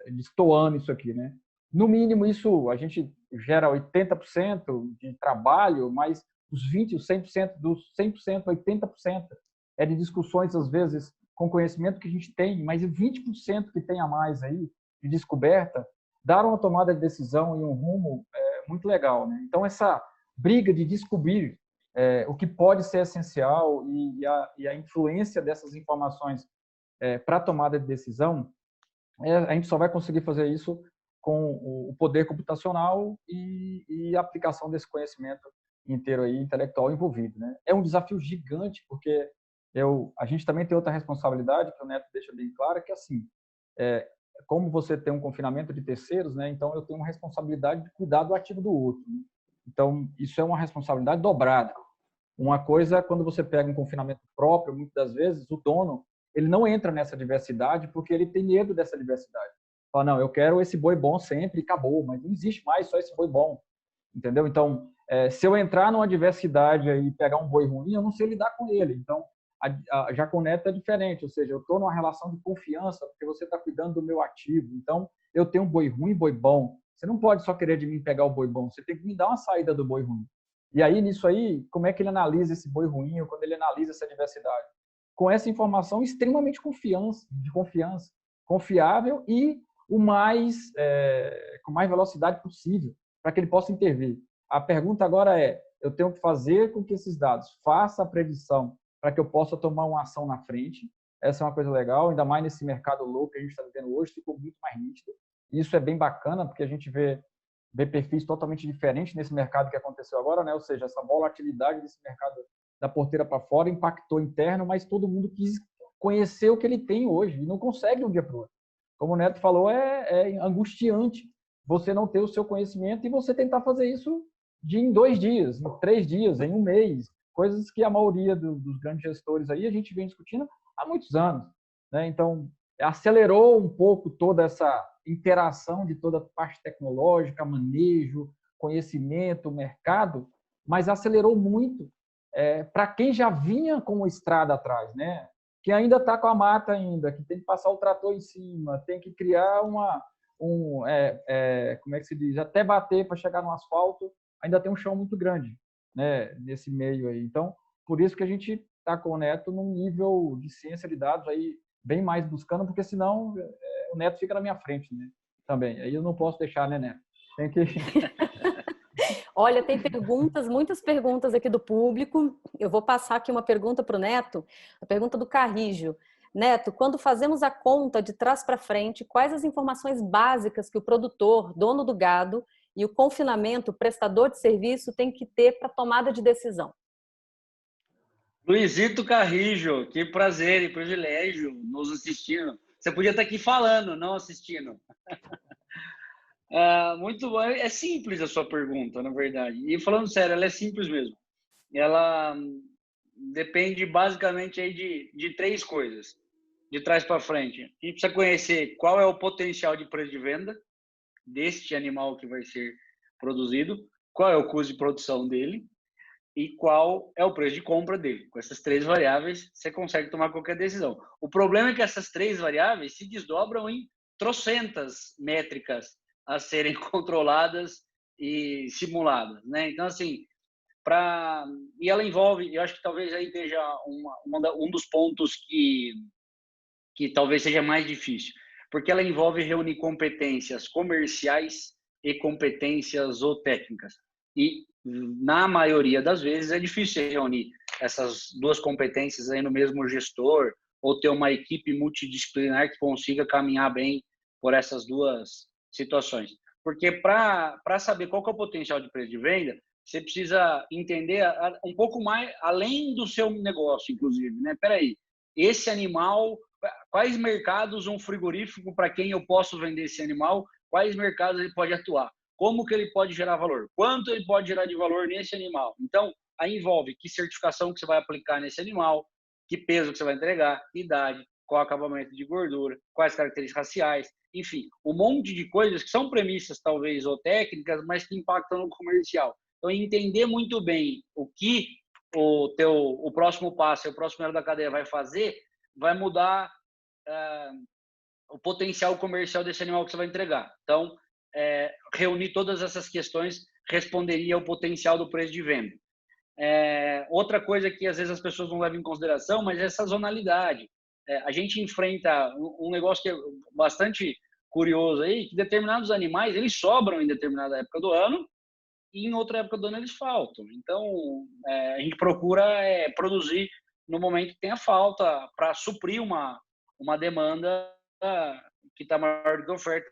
destoando isso aqui, né? No mínimo, isso a gente gera 80% de trabalho, mas os 20%, os 100%, dos 100%, 80% é de discussões, às vezes, com conhecimento que a gente tem, mas 20% que tem a mais aí, de descoberta, dar uma tomada de decisão em um rumo muito legal, né? Então, essa briga de descobrir o que pode ser essencial e a influência dessas informações para a tomada de decisão, a gente só vai conseguir fazer isso com o poder computacional e a aplicação desse conhecimento inteiro aí, intelectual envolvido, né? É um desafio gigante, porque a gente também tem outra responsabilidade, que o Neto deixa bem claro, que assim, como você tem um confinamento de terceiros, né? Então eu tenho uma responsabilidade de cuidar do ativo do outro, né? Então isso é uma responsabilidade dobrada. Uma coisa, quando você pega um confinamento próprio, muitas das vezes o dono ele não entra nessa diversidade porque ele tem medo dessa diversidade. Fala, não, eu quero esse boi bom sempre e acabou, mas não existe mais só esse boi bom, entendeu? Então, se eu entrar numa diversidade e pegar um boi ruim, eu não sei lidar com ele. Então, já com o Neto é diferente, ou seja, eu estou numa relação de confiança porque você está cuidando do meu ativo. Então, eu tenho um boi ruim e boi bom. Você não pode só querer de mim pegar o boi bom, você tem que me dar uma saída do boi ruim. E aí, nisso aí, como é que ele analisa esse boi ruim ou quando ele analisa essa diversidade? Com essa informação extremamente de confiança, confiável e com mais velocidade possível, para que ele possa intervir. A pergunta agora eu tenho que fazer com que esses dados façam a predição para que eu possa tomar uma ação na frente. Essa é uma coisa legal, ainda mais nesse mercado louco que a gente está vivendo hoje, ficou muito mais nítido. Isso é bem bacana, porque a gente vê perfis totalmente diferentes nesse mercado que aconteceu agora, né? Ou seja, essa volatilidade desse mercado da porteira para fora impactou interno, mas todo mundo quis conhecer o que ele tem hoje e não consegue de um dia para o outro. Como o Neto falou, é angustiante você não ter o seu conhecimento e você tentar fazer isso em 2 dias, em 3 dias, em 1 mês, coisas que a maioria dos grandes gestores aí a gente vem discutindo há muitos anos, né? Então, acelerou um pouco toda essa interação de toda a parte tecnológica, manejo, conhecimento, mercado, mas acelerou muito para quem já vinha com uma estrada atrás, né? Que ainda está com a mata ainda, que tem que passar o trator em cima, tem que criar como é que se diz, até bater para chegar no asfalto, ainda tem um chão muito grande, né? Nesse meio aí. Então, por isso que a gente está com o Neto num nível de ciência de dados aí bem mais buscando, porque senão o Neto fica na minha frente, né? Também. Aí eu não posso deixar, né, Neto? Tem que... Olha, tem muitas perguntas aqui do público. Eu vou passar aqui uma pergunta para o Neto, a pergunta do Carrijo. Neto, quando fazemos a conta de trás para frente, quais as informações básicas que o produtor, dono do gado, e o confinamento, prestador de serviço, tem que ter para tomada de decisão? Luizito Carrijo, que prazer e privilégio nos assistindo. Você podia estar aqui falando, não assistindo. Muito bom. É simples a sua pergunta, na verdade. E falando sério, ela é simples mesmo. Ela depende basicamente aí de 3 coisas, de trás para frente. A gente precisa conhecer qual é o potencial de preço de venda deste animal que vai ser produzido, qual é o custo de produção dele e qual é o preço de compra dele. Com essas 3 variáveis, você consegue tomar qualquer decisão. O problema é que essas 3 variáveis se desdobram em trocentas métricas a serem controladas e simuladas, né? Então, assim, e ela envolve, eu acho que talvez aí esteja um dos pontos que talvez seja mais difícil, porque ela envolve reunir competências comerciais e competências zootécnicas. E, na maioria das vezes, é difícil reunir essas 2 competências aí no mesmo gestor ou ter uma equipe multidisciplinar que consiga caminhar bem por essas 2 situações. Porque para saber qual que é o potencial de preço de venda, você precisa entender um pouco mais além do seu negócio, inclusive, né? Peraí, esse animal, quais mercados um frigorífico para quem eu posso vender esse animal, quais mercados ele pode atuar, como que ele pode gerar valor, quanto ele pode gerar de valor nesse animal. Então, aí envolve que certificação que você vai aplicar nesse animal, que peso que você vai entregar, que idade, qual acabamento de gordura, quais características raciais, enfim, um monte de coisas que são premissas talvez ou técnicas, mas que impactam no comercial. Então, entender muito bem o que o próximo passo, o próximo elo da cadeia vai fazer, vai mudar o potencial comercial desse animal que você vai entregar. Então, reunir todas essas questões responderia ao potencial do preço de venda. Outra coisa que às vezes as pessoas não levam em consideração, mas é a sazonalidade. A gente enfrenta um negócio que é bastante curioso aí, que determinados animais, eles sobram em determinada época do ano e em outra época do ano eles faltam. Então, a gente procura produzir no momento que tenha falta para suprir uma demanda que está maior do que a oferta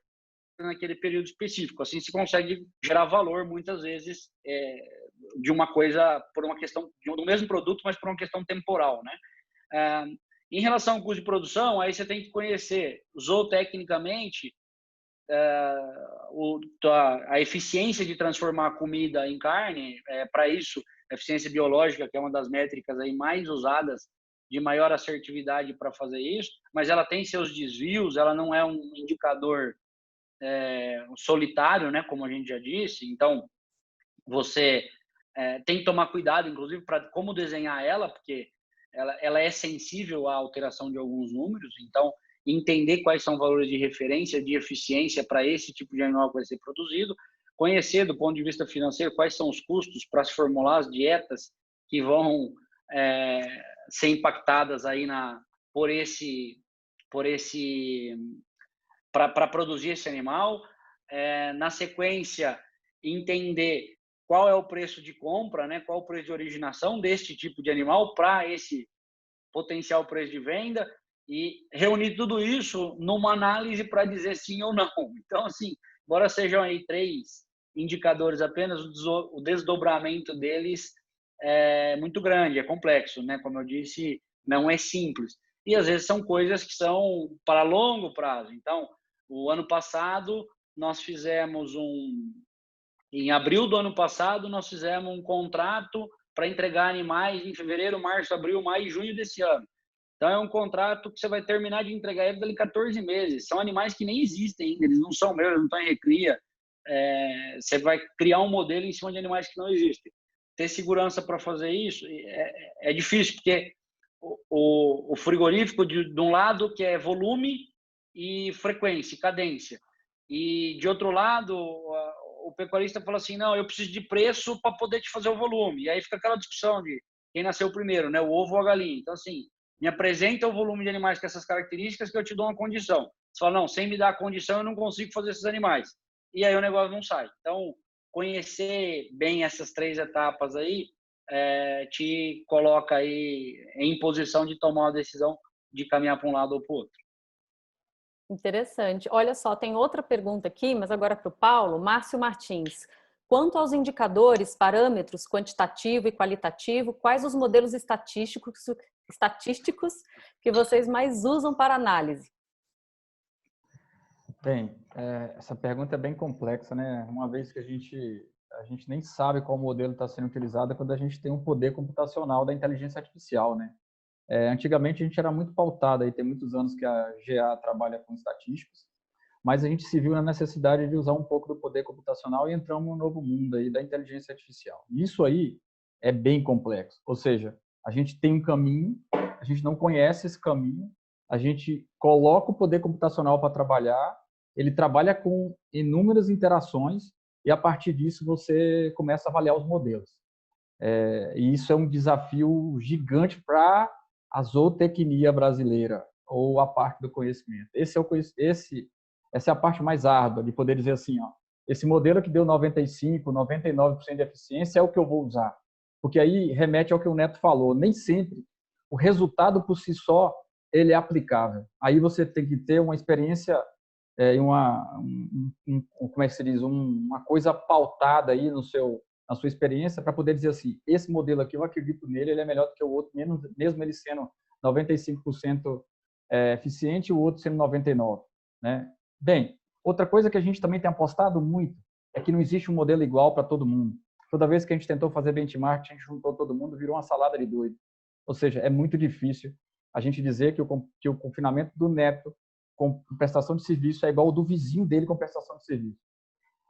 naquele período específico. Assim se consegue gerar valor, muitas vezes, de uma coisa, por uma questão do mesmo produto, mas por uma questão temporal, né? Em relação ao custo de produção, aí você tem que conhecer zootecnicamente a eficiência de transformar a comida em carne. Para isso, a eficiência biológica, que é uma das métricas aí mais usadas de maior assertividade para fazer isso, mas ela tem seus desvios, ela não é um indicador solitário, né, como a gente já disse. Então, você tem que tomar cuidado, inclusive, para como desenhar ela, porque ela é sensível à alteração de alguns números. Então, entender quais são valores de referência, de eficiência para esse tipo de animal que vai ser produzido, conhecer do ponto de vista financeiro quais são os custos para se formular as dietas que vão ser impactadas aí para produzir esse animal. Na sequência, entender qual é o preço de compra, né? Qual o preço de originação deste tipo de animal para esse potencial preço de venda, e reunir tudo isso numa análise para dizer sim ou não. Então, assim, embora sejam aí 3 indicadores apenas, o desdobramento deles é muito grande, é complexo, né? Como eu disse, não é simples. E às vezes são coisas que são para longo prazo. Então, o ano passado, nós fizemos em abril do ano passado, nós fizemos um contrato para entregar animais em fevereiro, março, abril, maio e junho desse ano. Então, é um contrato que você vai terminar de entregar ele em 14 meses. São animais que nem existem ainda, eles não são meus, não estão em recria. Você vai criar um modelo em cima de animais que não existem. Ter segurança para fazer isso é difícil, porque o frigorífico, de um lado, que é volume e frequência, cadência. E, de outro lado, o pecuarista fala assim, não, eu preciso de preço para poder te fazer o volume. E aí fica aquela discussão de quem nasceu primeiro, né, o ovo ou a galinha. Então, assim, me apresenta o volume de animais com essas características que eu te dou uma condição. Você fala, não, sem me dar a condição eu não consigo fazer esses animais. E aí o negócio não sai. Então, conhecer bem essas 3 etapas aí te coloca aí em posição de tomar uma decisão de caminhar para um lado ou para o outro. Interessante. Olha só, tem outra pergunta aqui, mas agora para o Paulo. Márcio Martins. Quanto aos indicadores, parâmetros quantitativo e qualitativo, quais os modelos estatísticos que vocês mais usam para análise? Bem, essa pergunta é bem complexa, né? Uma vez que a gente nem sabe qual modelo está sendo utilizado quando a gente tem um poder computacional da inteligência artificial, né? Antigamente a gente era muito pautado, aí tem muitos anos que a GA trabalha com estatísticos, mas a gente se viu na necessidade de usar um pouco do poder computacional e entramos num novo mundo aí da inteligência artificial. Isso aí é bem complexo, ou seja, a gente tem um caminho, a gente não conhece esse caminho, a gente coloca o poder computacional para trabalhar, ele trabalha com inúmeras interações e a partir disso você começa a avaliar os modelos. E isso é um desafio gigante para a zootecnia brasileira, ou a parte do conhecimento. Essa é a parte mais árdua, de poder dizer assim, ó, esse modelo que deu 95%, 99% de eficiência é o que eu vou usar. Porque aí remete ao que o Neto falou, nem sempre o resultado por si só ele é aplicável. Aí você tem que ter uma experiência, como é que se diz, uma coisa pautada aí na sua experiência para poder dizer assim, esse modelo aqui eu acredito nele, ele é melhor do que o outro, mesmo ele sendo 95% eficiente e o outro sendo 99%. Né? Bem, outra coisa que a gente também tem apostado muito é que não existe um modelo igual para todo mundo. Toda vez que a gente tentou fazer benchmark, a gente juntou todo mundo, virou uma salada de doido. Ou seja, é muito difícil a gente dizer que o confinamento do neto com prestação de serviço é igual ao do vizinho dele com prestação de serviço.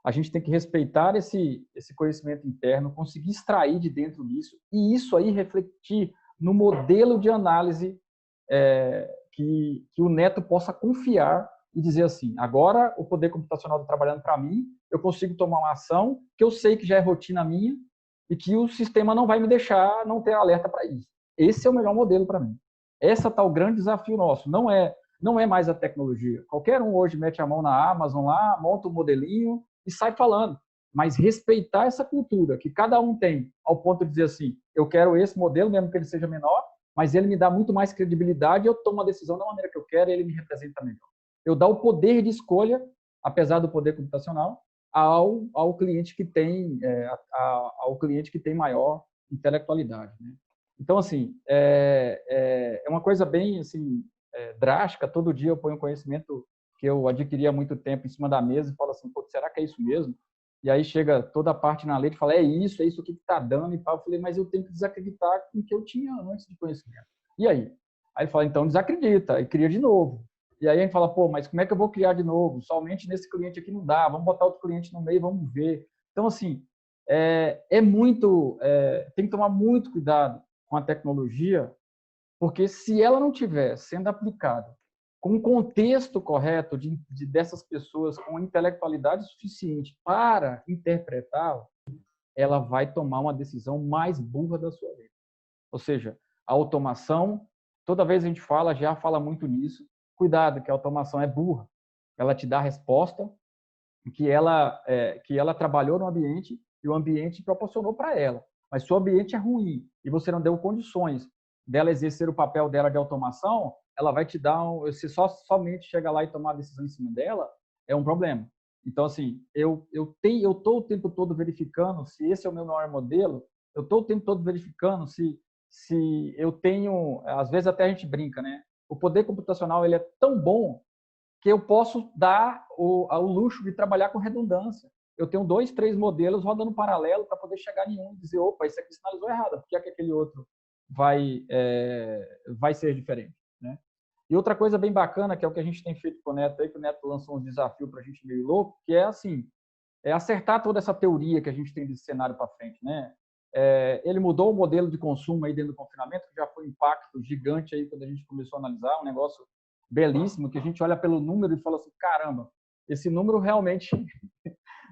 A gente tem que respeitar esse conhecimento interno, conseguir extrair de dentro disso, e isso aí refletir no modelo de análise que o neto possa confiar e dizer assim, agora o poder computacional está trabalhando para mim, eu consigo tomar uma ação que eu sei que já é rotina minha e que o sistema não vai me deixar não ter alerta para isso. Esse é o melhor modelo para mim. Esse tá o grande desafio nosso. Não é mais a tecnologia. Qualquer um hoje mete a mão na Amazon lá, monta um modelinho e sai falando. Mas respeitar essa cultura que cada um tem, ao ponto de dizer assim, eu quero esse modelo, mesmo que ele seja menor, mas ele me dá muito mais credibilidade, eu tomo a decisão da maneira que eu quero e ele me representa melhor. Eu dou o poder de escolha, apesar do poder computacional, ao cliente que tem maior intelectualidade, né? Então, assim, é uma coisa bem assim, drástica. Todo dia eu ponho um conhecimento que eu adquiri há muito tempo em cima da mesa e falo assim, pô, será que é isso mesmo? E aí chega toda a parte na leite e fala, é isso aqui que está dando e tal. Eu falei, mas eu tenho que desacreditar com o que eu tinha antes de conhecimento. E aí? Aí ele fala, então desacredita e cria de novo. E aí a gente fala, pô, mas como é que eu vou criar de novo? Somente nesse cliente aqui não dá, vamos botar outro cliente no meio, vamos ver. Então, assim, tem que tomar muito cuidado com a tecnologia, porque se ela não estiver sendo aplicada com o contexto correto dessas pessoas com intelectualidade suficiente para interpretá-la, ela vai tomar uma decisão mais burra da sua vida. Ou seja, a automação, toda vez a gente já fala muito nisso, cuidado, que a automação é burra. Ela te dá a resposta que ela trabalhou no ambiente e o ambiente proporcionou para ela. Mas se o ambiente é ruim e você não deu condições dela exercer o papel dela de automação, ela vai te dar se somente chegar lá e tomar a decisão em cima dela, é um problema. Então, assim, eu estou o tempo todo verificando se esse é o meu maior modelo, eu estou o tempo todo verificando se eu tenho, às vezes até a gente brinca, né? O poder computacional ele é tão bom que eu posso dar o luxo de trabalhar com redundância. Eu tenho 2, 3 modelos rodando paralelo para poder chegar em um e dizer, opa, esse aqui sinalizou errado, por que aquele outro vai ser diferente, né? E outra coisa bem bacana, que é o que a gente tem feito com o Neto aí, que o Neto lançou um desafio para a gente meio louco, que é assim, acertar toda essa teoria que a gente tem desse cenário para frente, né? Ele mudou o modelo de consumo aí dentro do confinamento, que já foi um impacto gigante aí quando a gente começou a analisar, um negócio belíssimo, que a gente olha pelo número e fala assim, caramba, esse número realmente,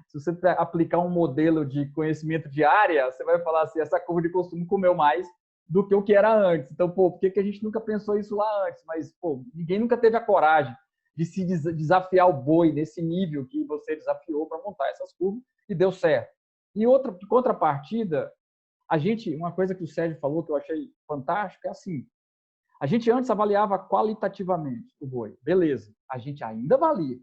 se você aplicar um modelo de conhecimento de área, você vai falar assim, essa curva de consumo comeu mais do que o que era antes. Então, pô, por que a gente nunca pensou isso lá antes? Mas, pô, ninguém nunca teve a coragem de se desafiar o boi nesse nível que você desafiou para montar essas curvas e deu certo. E outra contrapartida, uma coisa que o Sérgio falou que eu achei fantástico é assim, a gente antes avaliava qualitativamente o boi, beleza, a gente ainda avalia,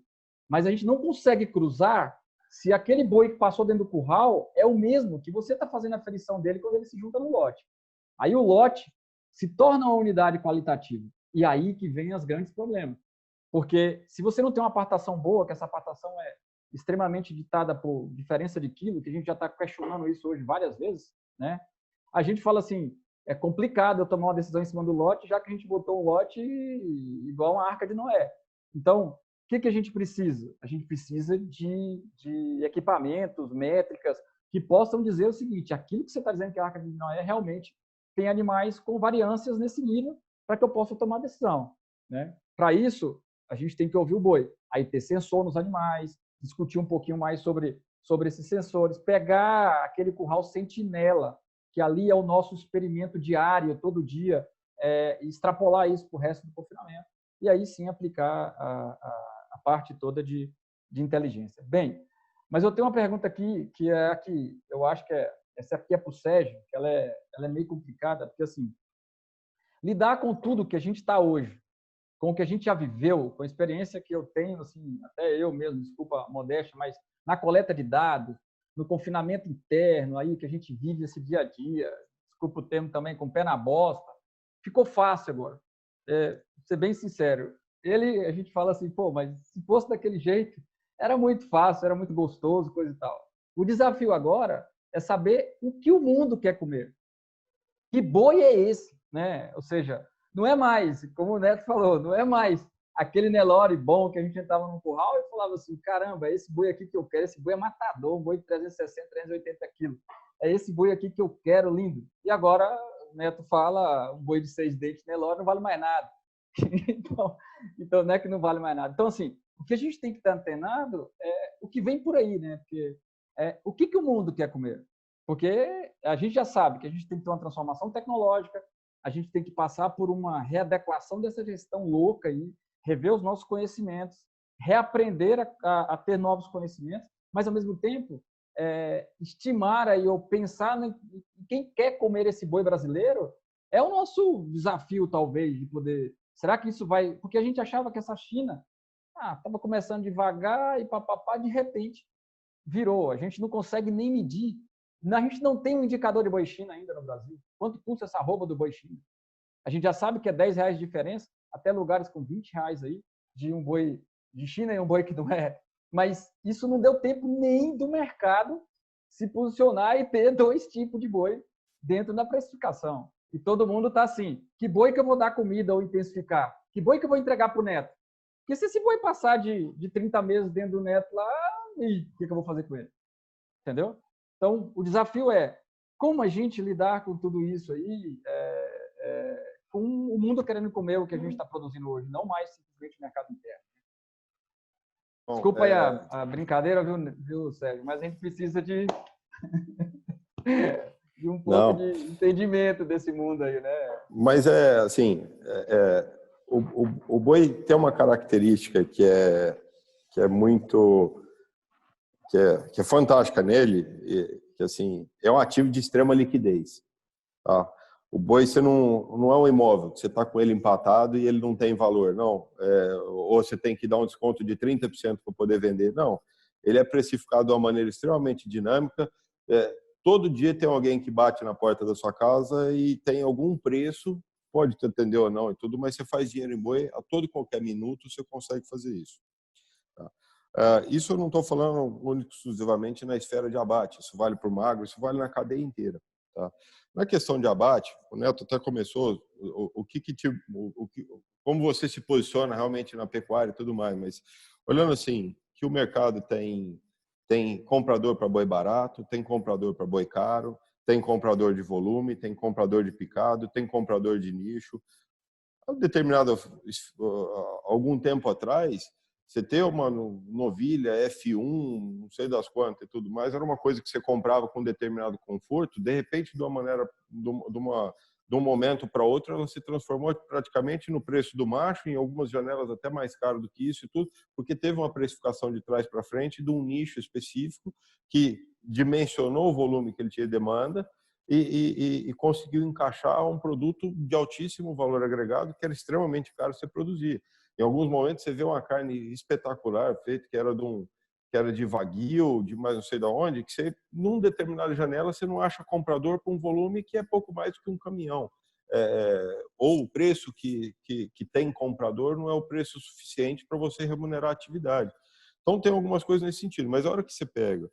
mas a gente não consegue cruzar se aquele boi que passou dentro do curral é o mesmo que você está fazendo a aferição dele quando ele se junta no lote. Aí o lote se torna uma unidade qualitativa. E aí que vem os grandes problemas. Porque se você não tem uma apartação boa, que essa apartação é extremamente ditada por diferença de quilo, que a gente já está questionando isso hoje várias vezes, né? A gente fala assim, é complicado eu tomar uma decisão em cima do lote, já que a gente botou um lote igual uma arca de Noé. Então, o que a gente precisa? A gente precisa de equipamentos, métricas, que possam dizer o seguinte, aquilo que você está dizendo que é a arca de Noé realmente tem animais com variâncias nesse nível para que eu possa tomar decisão, né? Para isso, a gente tem que ouvir o boi. Aí ter sensor nos animais, discutir um pouquinho mais sobre esses sensores, pegar aquele curral sentinela, que ali é o nosso experimento diário, todo dia, e extrapolar isso para o resto do confinamento. E aí sim aplicar a parte toda de inteligência. Bem, mas eu tenho uma pergunta aqui, que é a que eu acho que essa aqui é para o Sérgio, que ela é meio complicada, porque assim, lidar com tudo que a gente está hoje, com o que a gente já viveu, com a experiência que eu tenho, assim, até eu mesmo, desculpa a modéstia, mas na coleta de dados, no confinamento interno, aí que a gente vive esse dia a dia, desculpa o termo também, com o pé na bosta, ficou fácil agora. Ser bem sincero, a gente fala assim, pô, mas se fosse daquele jeito, era muito fácil, era muito gostoso, coisa e tal. O desafio agora é saber o que o mundo quer comer. Que boi é esse, né? Ou seja, não é mais, como o Neto falou, não é mais aquele Nelore bom que a gente entrava num curral e falava assim, caramba, é esse boi aqui que eu quero, esse boi é matador, um boi de 360, 380 quilos. É esse boi aqui que eu quero, lindo. E agora o Neto fala, um boi de 6 dentes Nelore não vale mais nada. Então, não é que não vale mais nada. Então, assim, o que a gente tem que estar antenado é o que vem por aí, né? Porque o que o mundo quer comer? Porque a gente já sabe que a gente tem que ter uma transformação tecnológica, a gente tem que passar por uma readequação dessa gestão louca aí, rever os nossos conhecimentos, reaprender a ter novos conhecimentos, mas, ao mesmo tempo, estimar aí, ou pensar em quem quer comer esse boi brasileiro é o nosso desafio, talvez, de poder... Será que isso vai... Porque a gente achava que essa China estava começando devagar e papapá, de repente virou. A gente não consegue nem medir. A gente não tem um indicador de boi China ainda no Brasil. Quanto custa essa arroba do boi China? A gente já sabe que é R$10 de diferença, até lugares com R$20 aí, de um boi de China e um boi que não é. Mas isso não deu tempo nem do mercado se posicionar e ter 2 tipos de boi dentro da precificação. E todo mundo está assim, que boi que eu vou dar comida ou intensificar? Que boi que eu vou entregar para o neto? Porque se esse boi passar de 30 meses dentro do neto lá, e o que eu vou fazer com ele? Entendeu? Então, o desafio é como a gente lidar com tudo isso aí, com o mundo querendo comer o que a gente está produzindo hoje, não mais simplesmente o mercado interno. Bom, desculpa aí a brincadeira, viu, Sérgio? Mas a gente precisa de um pouco de entendimento desse mundo aí, né? Mas assim, o boi tem uma característica que é muito, que é fantástica nele, que assim, é um ativo de extrema liquidez, tá? O boi, você não é um imóvel, você está com ele empatado e ele não tem valor, não. Ou você tem que dar um desconto de 30% para poder vender, não. Ele é precificado de uma maneira extremamente dinâmica. Todo dia tem alguém que bate na porta da sua casa e tem algum preço, pode te atender ou não e tudo, mas você faz dinheiro em boi a todo e qualquer minuto, você consegue fazer isso. Tá? Isso eu não estou falando único exclusivamente na esfera de abate, isso vale para o magro, isso vale na cadeia inteira. Tá? Na questão de abate, o Neto até começou, como você se posiciona realmente na pecuária e tudo mais, mas olhando assim, que o mercado tem comprador para boi barato, tem comprador para boi caro, tem comprador de volume, tem comprador de picado, tem comprador de nicho. Algum tempo atrás, você ter uma novilha F1, não sei das quantas e tudo mais, era uma coisa que você comprava com determinado conforto, de repente, de uma maneira, de um momento para outro, ela se transformou praticamente no preço do macho, em algumas janelas até mais caro do que isso e tudo, porque teve uma precificação de trás para frente de um nicho específico que dimensionou o volume que ele tinha demanda e conseguiu encaixar um produto de altíssimo valor agregado que era extremamente caro você produzir. Em alguns momentos você vê uma carne espetacular feita que era de Wagyu, de mais não sei de onde, que você, num determinada janela, você não acha comprador com um volume que é pouco mais do que um caminhão. Ou o preço que tem comprador não é o preço suficiente para você remunerar a atividade. Então, tem algumas coisas nesse sentido. Mas a hora que você pega,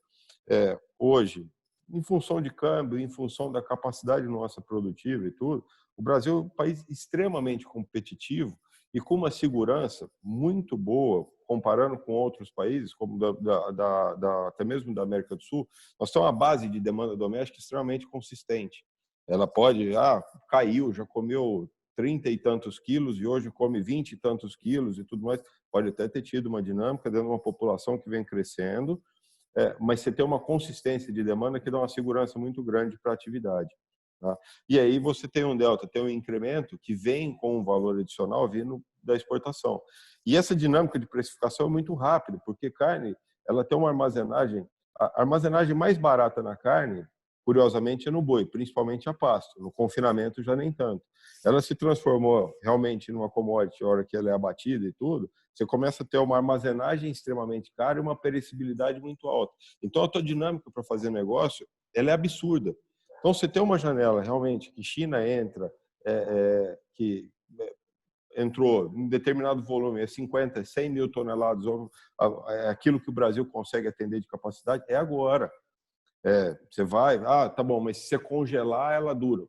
hoje, em função de câmbio, em função da capacidade nossa produtiva e tudo, o Brasil é um país extremamente competitivo e com uma segurança muito boa, comparando com outros países, como até mesmo da América do Sul. Nós temos uma base de demanda doméstica extremamente consistente. Ela pode, caiu, já comeu 30 e tantos quilos e hoje come 20 e tantos quilos e tudo mais. Pode até ter tido uma dinâmica dentro de uma população que vem crescendo, mas você tem uma consistência de demanda que dá uma segurança muito grande para a atividade. Tá? E aí você tem um delta, tem um incremento que vem com um valor adicional vindo da exportação. E essa dinâmica de precificação é muito rápida, porque carne, ela tem uma armazenagem, a armazenagem mais barata na carne, curiosamente, é no boi, principalmente a pasto. No confinamento já nem tanto. Ela se transformou realmente numa commodity, a hora que ela é abatida e tudo, você começa a ter uma armazenagem extremamente cara e uma perecibilidade muito alta. Então, a tua dinâmica para fazer negócio, ela é absurda. Então, você tem uma janela realmente que China entra, que entrou em determinado volume, 50, 100 mil toneladas, aquilo que o Brasil consegue atender de capacidade, é agora. Você vai, tá bom, mas se você congelar, ela dura.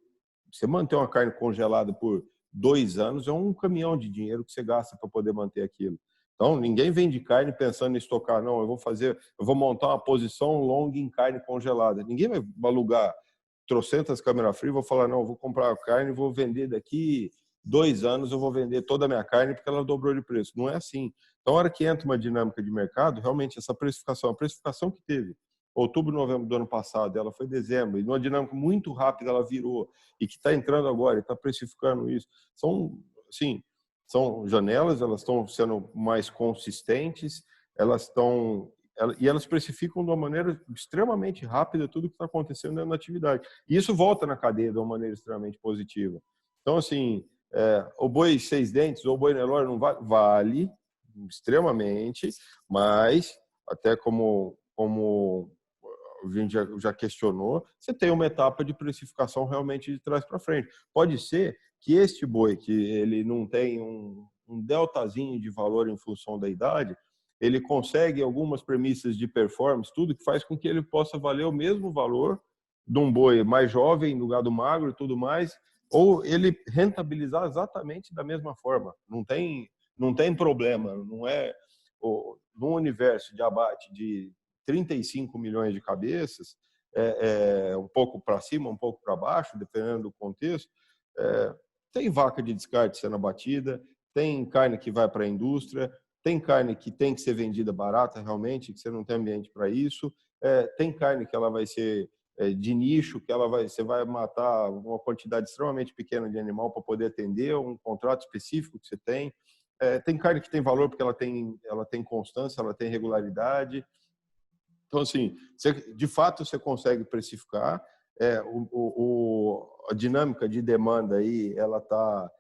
Você manter uma carne congelada por 2 anos é um caminhão de dinheiro que você gasta para poder manter aquilo. Então, ninguém vende carne pensando em estocar, não, eu vou montar uma posição long em carne congelada. Ninguém vai alugar trocentas câmeras frias e vou falar, não, eu vou comprar a carne e vou vender daqui 2 anos, eu vou vender toda a minha carne porque ela dobrou de preço. Não é assim. Então, a hora que entra uma dinâmica de mercado, realmente essa precificação, a precificação que teve outubro, novembro do ano passado, ela foi dezembro, e numa dinâmica muito rápida ela virou, e que está entrando agora, e está precificando isso. São janelas, elas estão sendo mais consistentes, e elas precificam de uma maneira extremamente rápida tudo que está acontecendo na atividade. E isso volta na cadeia de uma maneira extremamente positiva. Então, assim, o boi 6 dentes ou o boi Nelore não vale? Vale, extremamente, mas até como a gente já questionou, você tem uma etapa de precificação realmente de trás para frente. Pode ser que este boi, que ele não tem um deltazinho de valor em função da idade, ele consegue algumas premissas de performance, tudo que faz com que ele possa valer o mesmo valor de um boi mais jovem, no gado magro e tudo mais, ou ele rentabilizar exatamente da mesma forma. Não tem problema, não é no universo de abate de 35 milhões de cabeças, um pouco para cima, um pouco para baixo, dependendo do contexto. Tem vaca de descarte sendo abatida, tem carne que vai para a indústria, tem carne que tem que ser vendida barata realmente, que você não tem ambiente para isso, tem carne que ela vai ser de nicho, que você vai matar uma quantidade extremamente pequena de animal para poder atender um contrato específico que você tem. Tem carne que tem valor porque ela tem constância, ela tem regularidade. Então, assim, de fato, você consegue precificar. A dinâmica de demanda aí, ela está...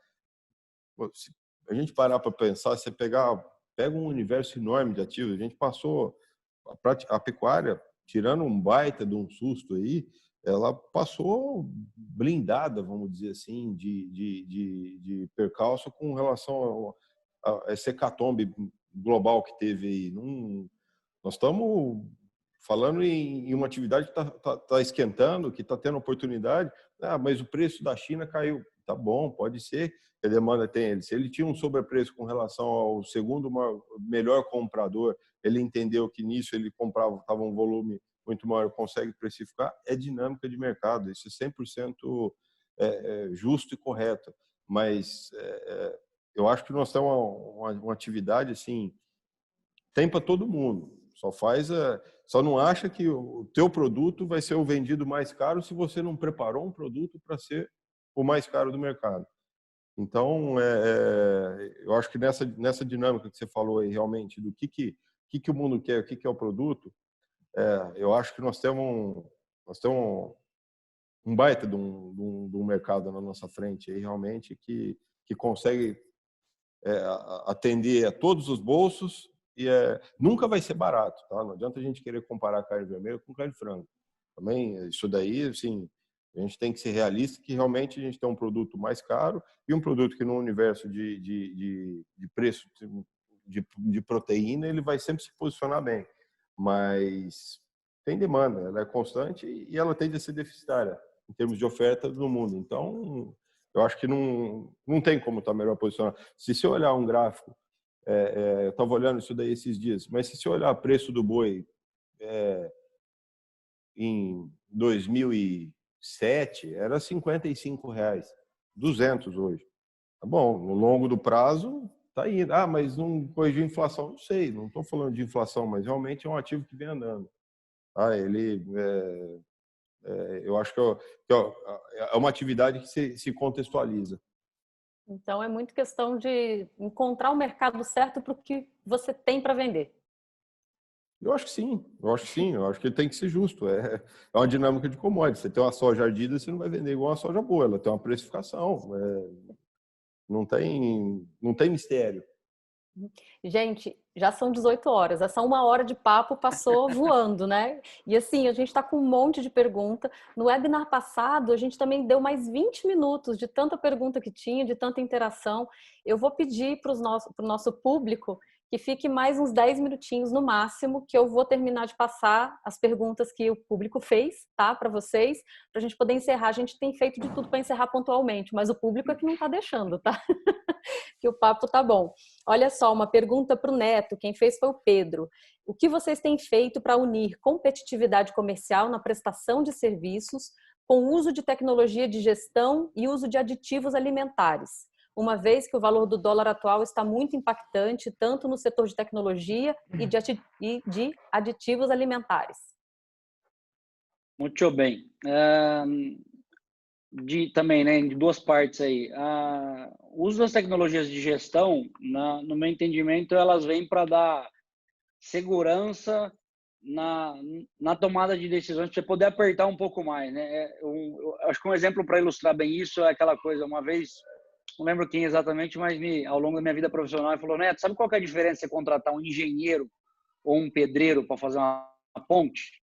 Se a gente parar para pensar, você pega um universo enorme de ativos. A gente passou... A pecuária, tirando um baita de um susto aí, ela passou blindada, vamos dizer assim, de percalço com relação a esse hecatombe global que teve aí. Nós estamos falando em uma atividade que está esquentando, que está tendo oportunidade. Mas o preço da China caiu. Tá bom, pode ser que a demanda tenha ele. Se ele tinha um sobrepreço com relação ao segundo melhor comprador, ele entendeu que nisso ele comprava, estava um volume muito maior, consegue precificar, é dinâmica de mercado. Isso é 100% justo e correto. Mas eu acho que nós temos uma atividade assim, tem para todo mundo. Só não acha que o teu produto vai ser o vendido mais caro se você não preparou um produto para ser o mais caro do mercado. Então, eu acho que nessa dinâmica que você falou aí, realmente, do que o mundo quer, o que é o produto, eu acho que nós temos um baita de um mercado na nossa frente aí, realmente, que consegue atender a todos os bolsos. E nunca vai ser barato, tá? Não adianta a gente querer comparar carne vermelha com carne franca. Também, isso daí, assim, a gente tem que ser realista que realmente a gente tem um produto mais caro e um produto que no universo de preço de proteína ele vai sempre se posicionar bem. Mas tem demanda, ela é constante e ela tende a ser deficitária em termos de oferta no mundo. Então, eu acho que não tem como estar melhor posicionado. Se você olhar um gráfico, eu estava olhando isso daí esses dias, mas se você olhar o preço do boi em 2007, era R$55, 200 hoje. Tá bom, no longo do prazo, tá indo. Mas não corrigiu a inflação. Não sei, não estou falando de inflação, mas realmente é um ativo que vem andando. Eu acho que é uma atividade que se contextualiza. Então, é muito questão de encontrar o mercado certo para o que você tem para vender. Eu acho que sim, eu acho que tem que ser justo. É uma dinâmica de commodity. Você tem uma soja ardida, você não vai vender igual uma soja boa, ela tem uma precificação. Não tem mistério. Gente, já são 18 horas, essa 1 hora de papo passou voando, né? E assim, a gente está com um monte de pergunta. No webinar passado, a gente também deu mais 20 minutos de tanta pergunta que tinha, de tanta interação. Eu vou pedir para o nosso público que fique mais uns 10 minutinhos no máximo, que eu vou terminar de passar as perguntas que o público fez, tá, para vocês, para a gente poder encerrar. A gente tem feito de tudo para encerrar pontualmente, mas o público é que não está deixando, tá? Que o papo tá bom. Olha só, uma pergunta para o Neto, quem fez foi o Pedro. O que vocês têm feito para unir competitividade comercial na prestação de serviços com o uso de tecnologia de gestão e uso de aditivos alimentares? Uma vez que o valor do dólar atual está muito impactante, tanto no setor de tecnologia e de aditivos alimentares. Muito bem. Também, né, de duas partes aí. O uso das tecnologias de gestão, no meu entendimento, elas vêm para dar segurança na tomada de decisões, para você poder apertar um pouco mais, né? Eu acho que um exemplo para ilustrar bem isso é aquela coisa, uma vez, não lembro quem exatamente, mas ao longo da minha vida profissional, ele falou, Neto, sabe qual que é a diferença de você contratar um engenheiro ou um pedreiro para fazer uma ponte?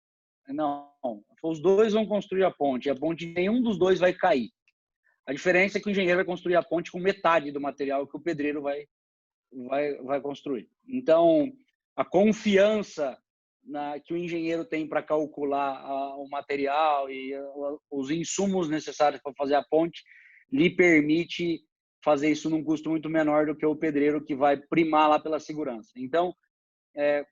Não, os dois vão construir a ponte, e a ponte, nenhum dos dois vai cair. A diferença é que o engenheiro vai construir a ponte com metade do material que o pedreiro vai construir. Então, a confiança que o engenheiro tem para calcular o material e os insumos necessários para fazer a ponte lhe permite fazer isso num custo muito menor do que o pedreiro, que vai primar lá pela segurança. Então,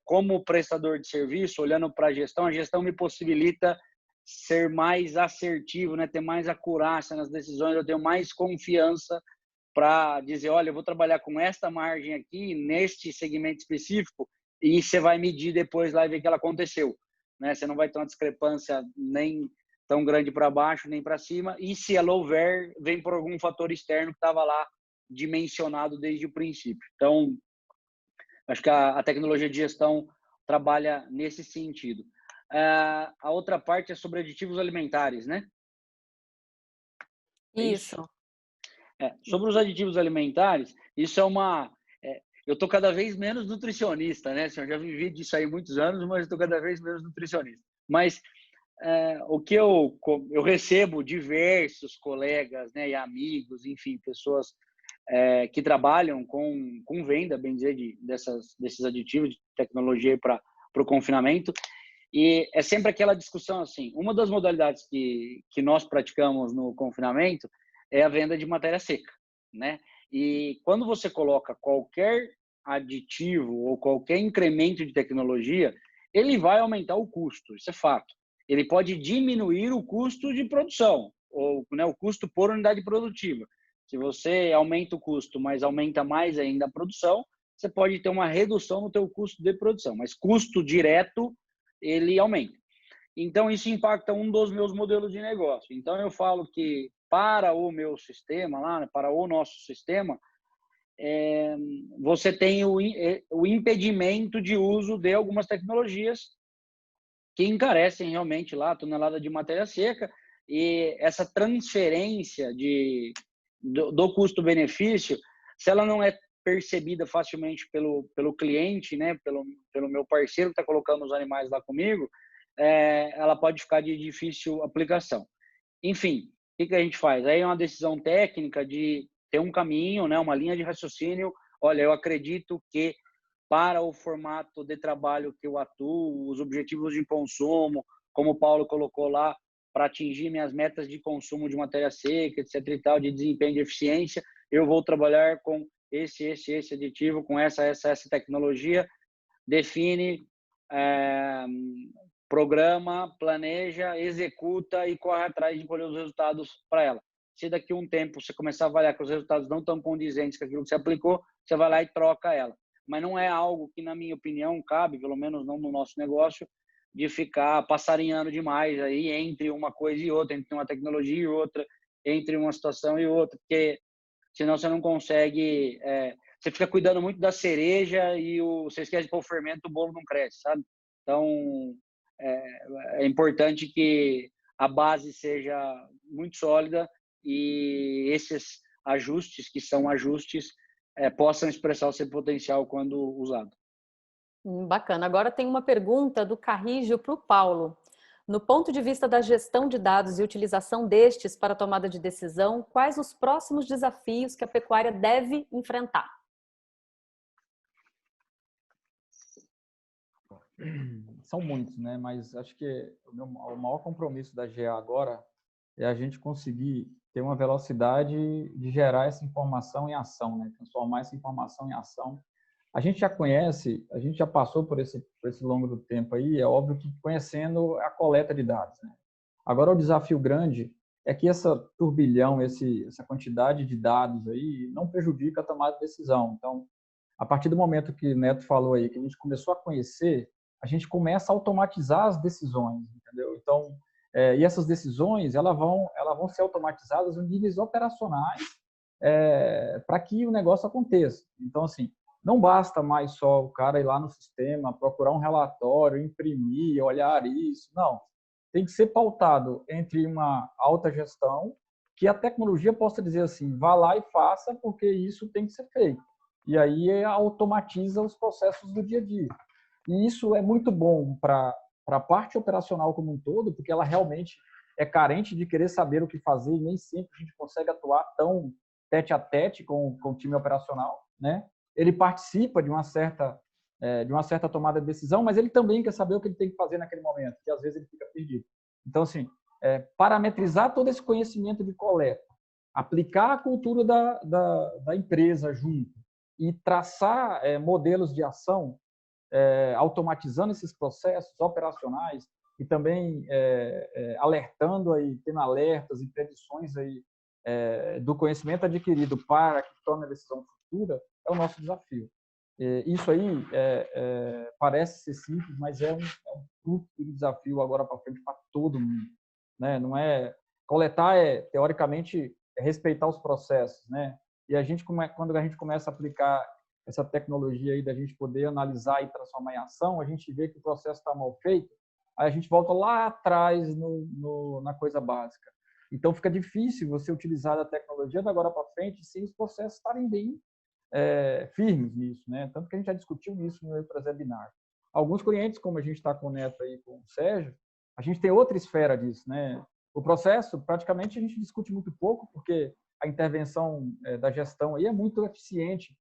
como prestador de serviço, olhando para a gestão me possibilita ser mais assertivo, né? Ter mais acurácia nas decisões, eu tenho mais confiança para dizer, olha, eu vou trabalhar com esta margem aqui, neste segmento específico, e você vai medir depois lá e ver que ela aconteceu, né? Você não vai ter uma discrepância nem tão grande para baixo, nem para cima, e se ela houver, vem por algum fator externo que estava lá dimensionado desde o princípio. Então, acho que a tecnologia de gestão trabalha nesse sentido. A outra parte é sobre aditivos alimentares, né? Isso. Sobre os aditivos alimentares, isso eu estou cada vez menos nutricionista, né? Eu já vivi disso aí muitos anos, mas estou cada vez menos nutricionista. Mas o que eu recebo diversos colegas, né, e amigos, enfim, pessoas que trabalham com venda, bem dizer, desses aditivos de tecnologia para o confinamento. E é sempre aquela discussão assim, uma das modalidades que nós praticamos no confinamento é a venda de matéria seca, né? E quando você coloca qualquer aditivo ou qualquer incremento de tecnologia, ele vai aumentar o custo, isso é fato. Ele pode diminuir o custo de produção, ou, né, o custo por unidade produtiva. Se você aumenta o custo, mas aumenta mais ainda a produção, você pode ter uma redução no teu custo de produção, mas custo direto, ele aumenta. Então, isso impacta um dos meus modelos de negócio. Então, eu falo que para o meu sistema, lá, para o nosso sistema, você tem o impedimento de uso de algumas tecnologias que encarecem realmente lá a tonelada de matéria seca, e essa transferência do custo-benefício, se ela não é percebida facilmente pelo cliente, né, pelo meu parceiro que está colocando os animais lá comigo, ela pode ficar de difícil aplicação. Enfim, o que a gente faz? Aí é uma decisão técnica de ter um caminho, né, uma linha de raciocínio. Olha, eu acredito que para o formato de trabalho que eu atuo, os objetivos de consumo, como o Paulo colocou lá, para atingir minhas metas de consumo de matéria seca, etc e tal, de desempenho de eficiência, eu vou trabalhar com esse aditivo, com essa tecnologia. Define, programa, planeja, executa e corre atrás de colher os resultados para ela. Se daqui a um tempo você começar a avaliar que os resultados não estão condizentes com aquilo que você aplicou, você vai lá e troca ela. Mas não é algo que, na minha opinião, cabe, pelo menos não no nosso negócio, de ficar passarinhando demais aí entre uma coisa e outra, entre uma tecnologia e outra, entre uma situação e outra, porque senão você não consegue... você fica cuidando muito da cereja e você esquece de pôr o fermento, o bolo não cresce, sabe? Então, é importante que a base seja muito sólida e esses ajustes, que são ajustes, possam expressar o seu potencial quando usado. Bacana. Agora tem uma pergunta do Carrígio para o Paulo. No ponto de vista da gestão de dados e utilização destes para a tomada de decisão, quais os próximos desafios que a pecuária deve enfrentar? São muitos, né? Mas acho que o maior compromisso da GA agora é a gente conseguir ter uma velocidade de gerar essa informação em ação, né? Transformar essa informação em ação. A gente já conhece, a gente já passou por esse longo do tempo aí, é óbvio que conhecendo a coleta de dados, né? Agora, o desafio grande é que essa turbilhão, essa quantidade de dados aí não prejudica a tomada de decisão. Então, a partir do momento que o Neto falou aí, que a gente começou a conhecer, a gente começa a automatizar as decisões, entendeu? Então, e essas decisões, elas vão ser automatizadas em níveis operacionais para que o negócio aconteça. Então, assim, não basta mais só o cara ir lá no sistema, procurar um relatório, imprimir, olhar isso. Não. Tem que ser pautado entre uma alta gestão, que a tecnologia possa dizer assim, vá lá e faça, porque isso tem que ser feito. E aí automatiza os processos do dia a dia. E isso é muito bom para a parte operacional como um todo, porque ela realmente é carente de querer saber o que fazer e nem sempre a gente consegue atuar tão tete a tete com o time operacional, né? Ele participa de uma certa tomada de decisão, mas ele também quer saber o que ele tem que fazer naquele momento, que às vezes ele fica perdido. Então, assim, parametrizar todo esse conhecimento de coleta, aplicar a cultura da empresa junto e traçar modelos de ação, automatizando esses processos operacionais e também alertando aí, tendo alertas e predições aí do conhecimento adquirido para que tome a decisão futura, é o nosso desafio. Isso aí parece ser simples, mas é um fruto de desafio agora para frente para todo mundo, né? Não é coletar, teoricamente respeitar os processos, né? E a gente, quando a gente começa a aplicar essa tecnologia aí da gente poder analisar e transformar em ação, a gente vê que o processo está mal feito, aí a gente volta lá atrás na coisa básica. Então fica difícil você utilizar a tecnologia da agora para frente sem os processos estarem bem firmes nisso, né? Tanto que a gente já discutiu isso no outro webinar. Alguns clientes, como a gente está com o Neto aí, com o Sérgio, a gente tem outra esfera disso, né? O processo, praticamente, a gente discute muito pouco, porque a intervenção da gestão aí é muito eficiente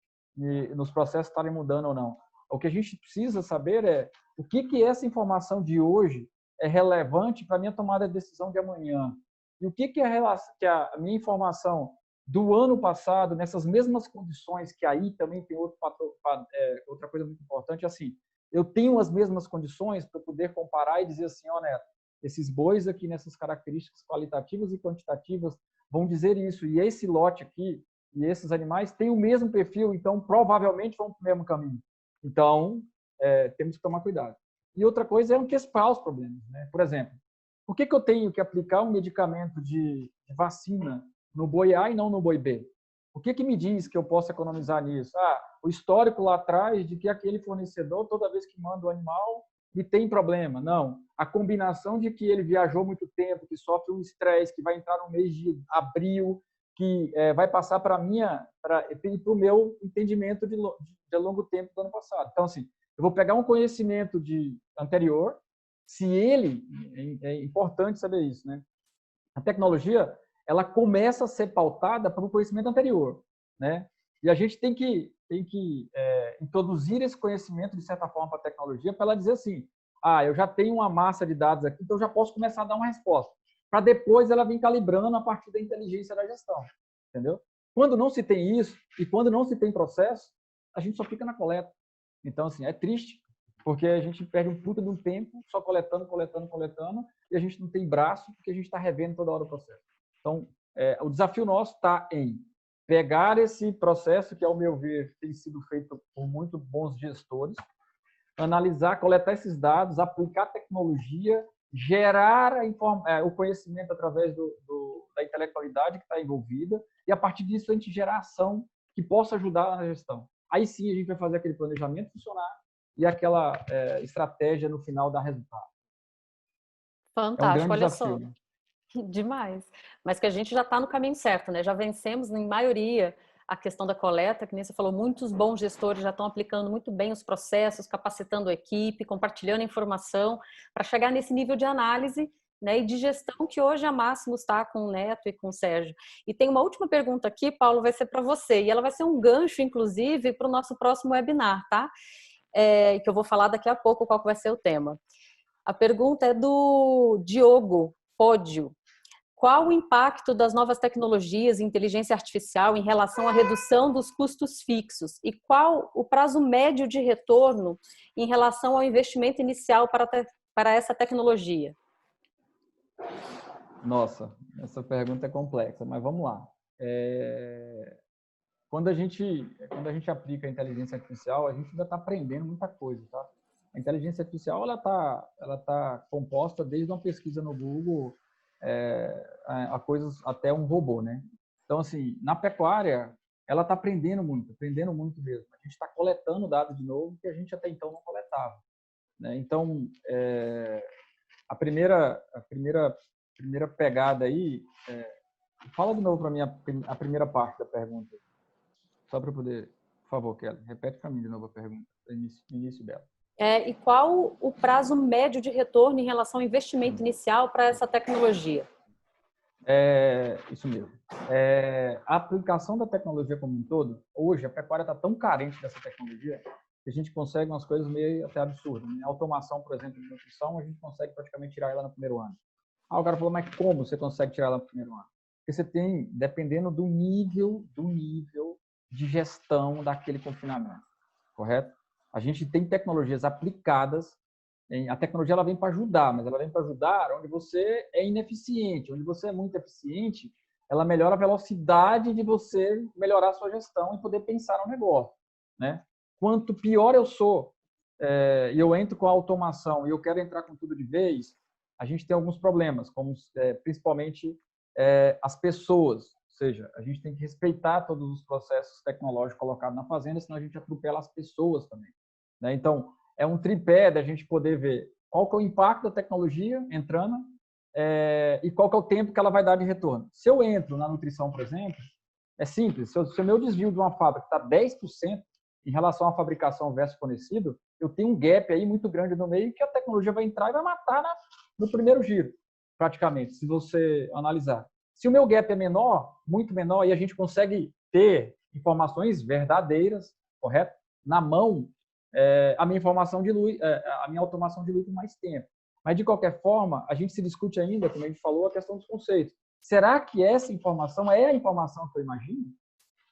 nos processos estarem mudando ou não. O que a gente precisa saber é o que essa informação de hoje é relevante para a minha tomada de decisão de amanhã. E o que a minha informação do ano passado, nessas mesmas condições, que aí também tem outra coisa muito importante, assim, eu tenho as mesmas condições para poder comparar e dizer assim, ó, Neto, esses bois aqui nessas características qualitativas e quantitativas vão dizer isso, e esse lote aqui, e esses animais têm o mesmo perfil, então provavelmente vão para o mesmo caminho. Então, temos que tomar cuidado. E outra coisa é antecipar os problemas, né? Por exemplo, por que eu tenho que aplicar um medicamento de vacina no boi A e não no boi B? O que me diz que eu posso economizar nisso? O histórico lá atrás de que aquele fornecedor, toda vez que manda o animal, e tem problema. Não. A combinação de que ele viajou muito tempo, que sofre um estresse, que vai entrar no mês de abril, que vai passar para o meu entendimento de longo tempo do ano passado. Então, assim, eu vou pegar um conhecimento anterior, se ele, é importante saber isso, né? A tecnologia, ela começa a ser pautada por um conhecimento anterior, né? E a gente tem que introduzir esse conhecimento, de certa forma, para a tecnologia, para ela dizer assim, eu já tenho uma massa de dados aqui, então eu já posso começar a dar uma resposta, para depois ela vir calibrando a partir da inteligência da gestão, entendeu? Quando não se tem isso, e quando não se tem processo, a gente só fica na coleta. Então, assim, é triste, porque a gente perde um puta de um tempo só coletando, e a gente não tem braço, porque a gente está revendo toda hora o processo. Então, o desafio nosso está em pegar esse processo, que, ao meu ver, tem sido feito por muito bons gestores, analisar, coletar esses dados, aplicar tecnologia, gerar o conhecimento através da intelectualidade que está envolvida, e, a partir disso, a gente gerar ação que possa ajudar na gestão. Aí sim a gente vai fazer aquele planejamento funcionar e aquela estratégia no final dar resultado. Fantástico, olha desafio, só. né? Demais. Mas que a gente já está no caminho certo, né? Já vencemos, em maioria, a questão da coleta, que nem você falou, muitos bons gestores já estão aplicando muito bem os processos, capacitando a equipe, compartilhando informação, para chegar nesse nível de análise, né, e de gestão que hoje a Máximos está com o Neto e com o Sérgio. E tem uma última pergunta aqui, Paulo, vai ser para você, e ela vai ser um gancho, inclusive, para o nosso próximo webinar, tá? que eu vou falar daqui a pouco qual que vai ser o tema. A pergunta é do Diogo Pódio. Qual o impacto das novas tecnologias e inteligência artificial em relação à redução dos custos fixos? E qual o prazo médio de retorno em relação ao investimento inicial para essa tecnologia? Nossa, essa pergunta é complexa, mas vamos lá. Quando a gente aplica a inteligência artificial, a gente ainda está aprendendo muita coisa, tá? A inteligência artificial ela tá composta desde uma pesquisa no Google a coisas até um robô, né? Então, assim, na pecuária, ela está aprendendo muito mesmo. A gente está coletando dados de novo que a gente até então não coletava, né? Então, a primeira pegada aí, fala de novo para mim a primeira parte da pergunta, só para poder, por favor, Kelly, repete para mim de novo a pergunta, o início dela. E qual o prazo médio de retorno em relação ao investimento inicial para essa tecnologia? Isso mesmo. A aplicação da tecnologia como um todo, hoje a pecuária está tão carente dessa tecnologia que a gente consegue umas coisas meio até absurdas, né? A automação, por exemplo, de nutrição, a gente consegue praticamente tirar ela no primeiro ano. O cara falou, mas como você consegue tirar ela no primeiro ano? Porque você tem, dependendo do nível de gestão daquele confinamento, correto? A gente tem tecnologias aplicadas. A tecnologia ela vem para ajudar, mas ela vem para ajudar onde você é ineficiente. Onde você é muito eficiente, ela melhora a velocidade de você melhorar a sua gestão e poder pensar no negócio, né? Quanto pior eu sou e eu entro com a automação e eu quero entrar com tudo de vez, a gente tem alguns problemas, como principalmente as pessoas. Ou seja, a gente tem que respeitar todos os processos tecnológicos colocados na fazenda, senão a gente atropela as pessoas também, né? Então, é um tripé da gente poder ver qual que é o impacto da tecnologia entrando e qual que é o tempo que ela vai dar de retorno. Se eu entro na nutrição, por exemplo, é simples. Se o meu desvio de uma fábrica está 10% em relação à fabricação versus fornecido, eu tenho um gap aí muito grande no meio que a tecnologia vai entrar e vai matar no primeiro giro, praticamente, se você analisar. Se o meu gap é menor, muito menor, e a gente consegue ter informações verdadeiras, correto? Na mão, a minha informação dilui, a minha automação dilui por mais tempo. Mas, de qualquer forma, a gente se discute ainda, como a gente falou, a questão dos conceitos. Será que essa informação é a informação que eu imagino?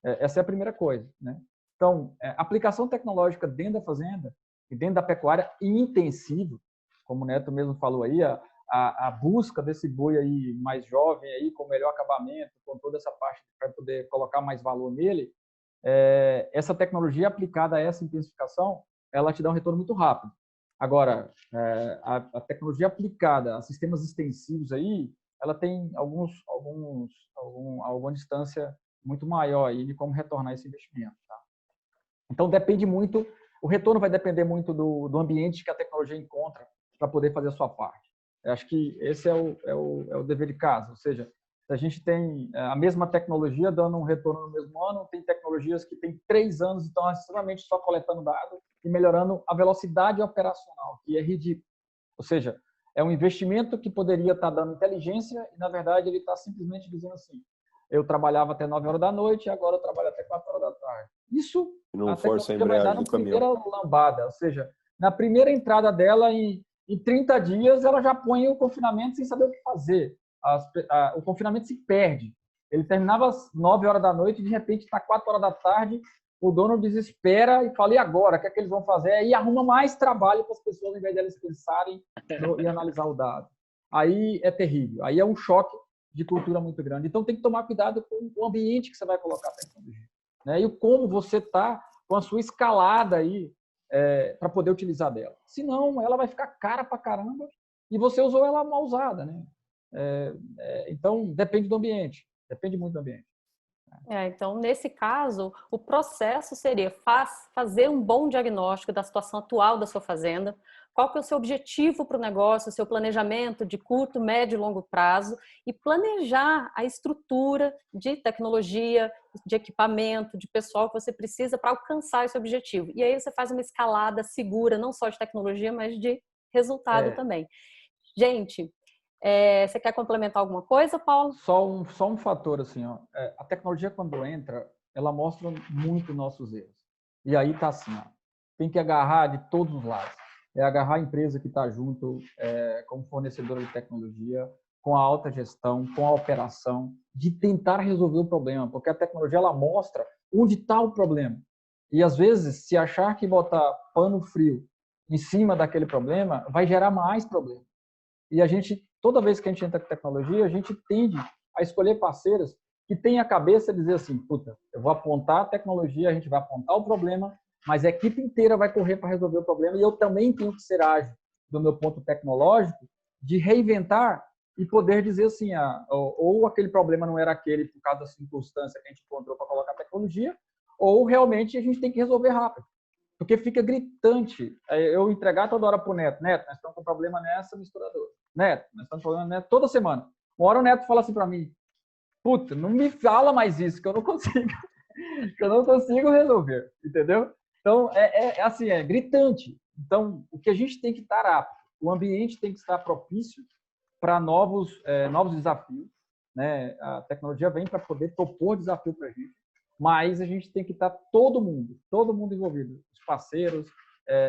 Essa é a primeira coisa, né? Então, aplicação tecnológica dentro da fazenda e dentro da pecuária intensiva, como o Neto mesmo falou aí, a busca desse boi aí mais jovem aí com melhor acabamento, com toda essa parte para poder colocar mais valor nele, essa tecnologia aplicada a essa intensificação, ela te dá um retorno muito rápido. Agora, a tecnologia aplicada a sistemas extensivos aí, ela tem alguma distância muito maior aí de como retornar esse investimento, tá? Então, depende muito, o retorno vai depender muito do ambiente que a tecnologia encontra para poder fazer a sua parte. Eu acho que esse é o dever de casa, ou seja, se a gente tem a mesma tecnologia dando um retorno no mesmo ano, tem tecnologias que têm 3 anos, então é extremamente só coletando dados e melhorando a velocidade operacional, que é ridículo. Ou seja, é um investimento que poderia estar dando inteligência e, na verdade, ele está simplesmente dizendo assim, eu trabalhava até 9 horas da noite e agora eu trabalho até 4 horas da tarde. Isso não força a embreagem vai dar na do caminhão. primeira lambada, ou seja, na primeira entrada dela, em 30 dias, ela já põe o confinamento sem saber o que fazer. O confinamento se perde. Ele terminava às 9 horas da noite e, de repente, está 4 horas da tarde, o dono desespera e fala, e agora? O que é que eles vão fazer? E arruma mais trabalho para as pessoas, ao invés de elas pensarem e analisar o dado. Aí é terrível. Aí é um choque de cultura muito grande. Então, tem que tomar cuidado com o ambiente que você vai colocar a tecnologia, né? E como você está com a sua escalada aí para poder utilizar dela. Senão, ela vai ficar cara pra caramba e você usou ela mal usada, né? Então, depende do ambiente. Depende muito do ambiente. Então, nesse caso, o processo seria fazer um bom diagnóstico da situação atual da sua fazenda, qual que é o seu objetivo para o negócio, o seu planejamento de curto, médio e longo prazo, e planejar a estrutura de tecnologia, de equipamento, de pessoal que você precisa para alcançar esse objetivo. E aí você faz uma escalada segura, não só de tecnologia, mas de resultado também. Gente, você quer complementar alguma coisa, Paulo? Só um fator, assim, ó. A tecnologia, quando entra, ela mostra muito nossos erros. E aí tá assim, ó. tem que agarrar de todos os lados. É agarrar a empresa que está junto, como fornecedora de tecnologia, com a alta gestão, com a operação, de tentar resolver o problema, porque a tecnologia ela mostra onde está o problema. E, às vezes, se achar que botar pano frio em cima daquele problema, vai gerar mais problema. E a gente, toda vez que a gente entra com tecnologia, a gente tende a escolher parceiros que têm a cabeça de dizer assim, puta, eu vou apontar a tecnologia, a gente vai apontar o problema, mas a equipe inteira vai correr para resolver o problema e eu também tenho que ser ágil do meu ponto tecnológico de reinventar e poder dizer assim, ou aquele problema não era aquele por causa da circunstância que a gente encontrou para colocar a tecnologia, ou realmente a gente tem que resolver rápido. Porque fica gritante eu entregar toda hora para o Neto, nós estamos com problema nessa misturadora. Neto, nós estamos com problema nessa toda semana. Uma hora o Neto fala assim para mim, puta, não me fala mais isso, que eu não consigo, que eu não consigo resolver, entendeu? Então, assim, é gritante. Então, o que a gente tem que estar apto, o ambiente tem que estar propício para novos desafios, né? A tecnologia vem para poder propor desafio para a gente, mas a gente tem que estar todo mundo envolvido, os parceiros,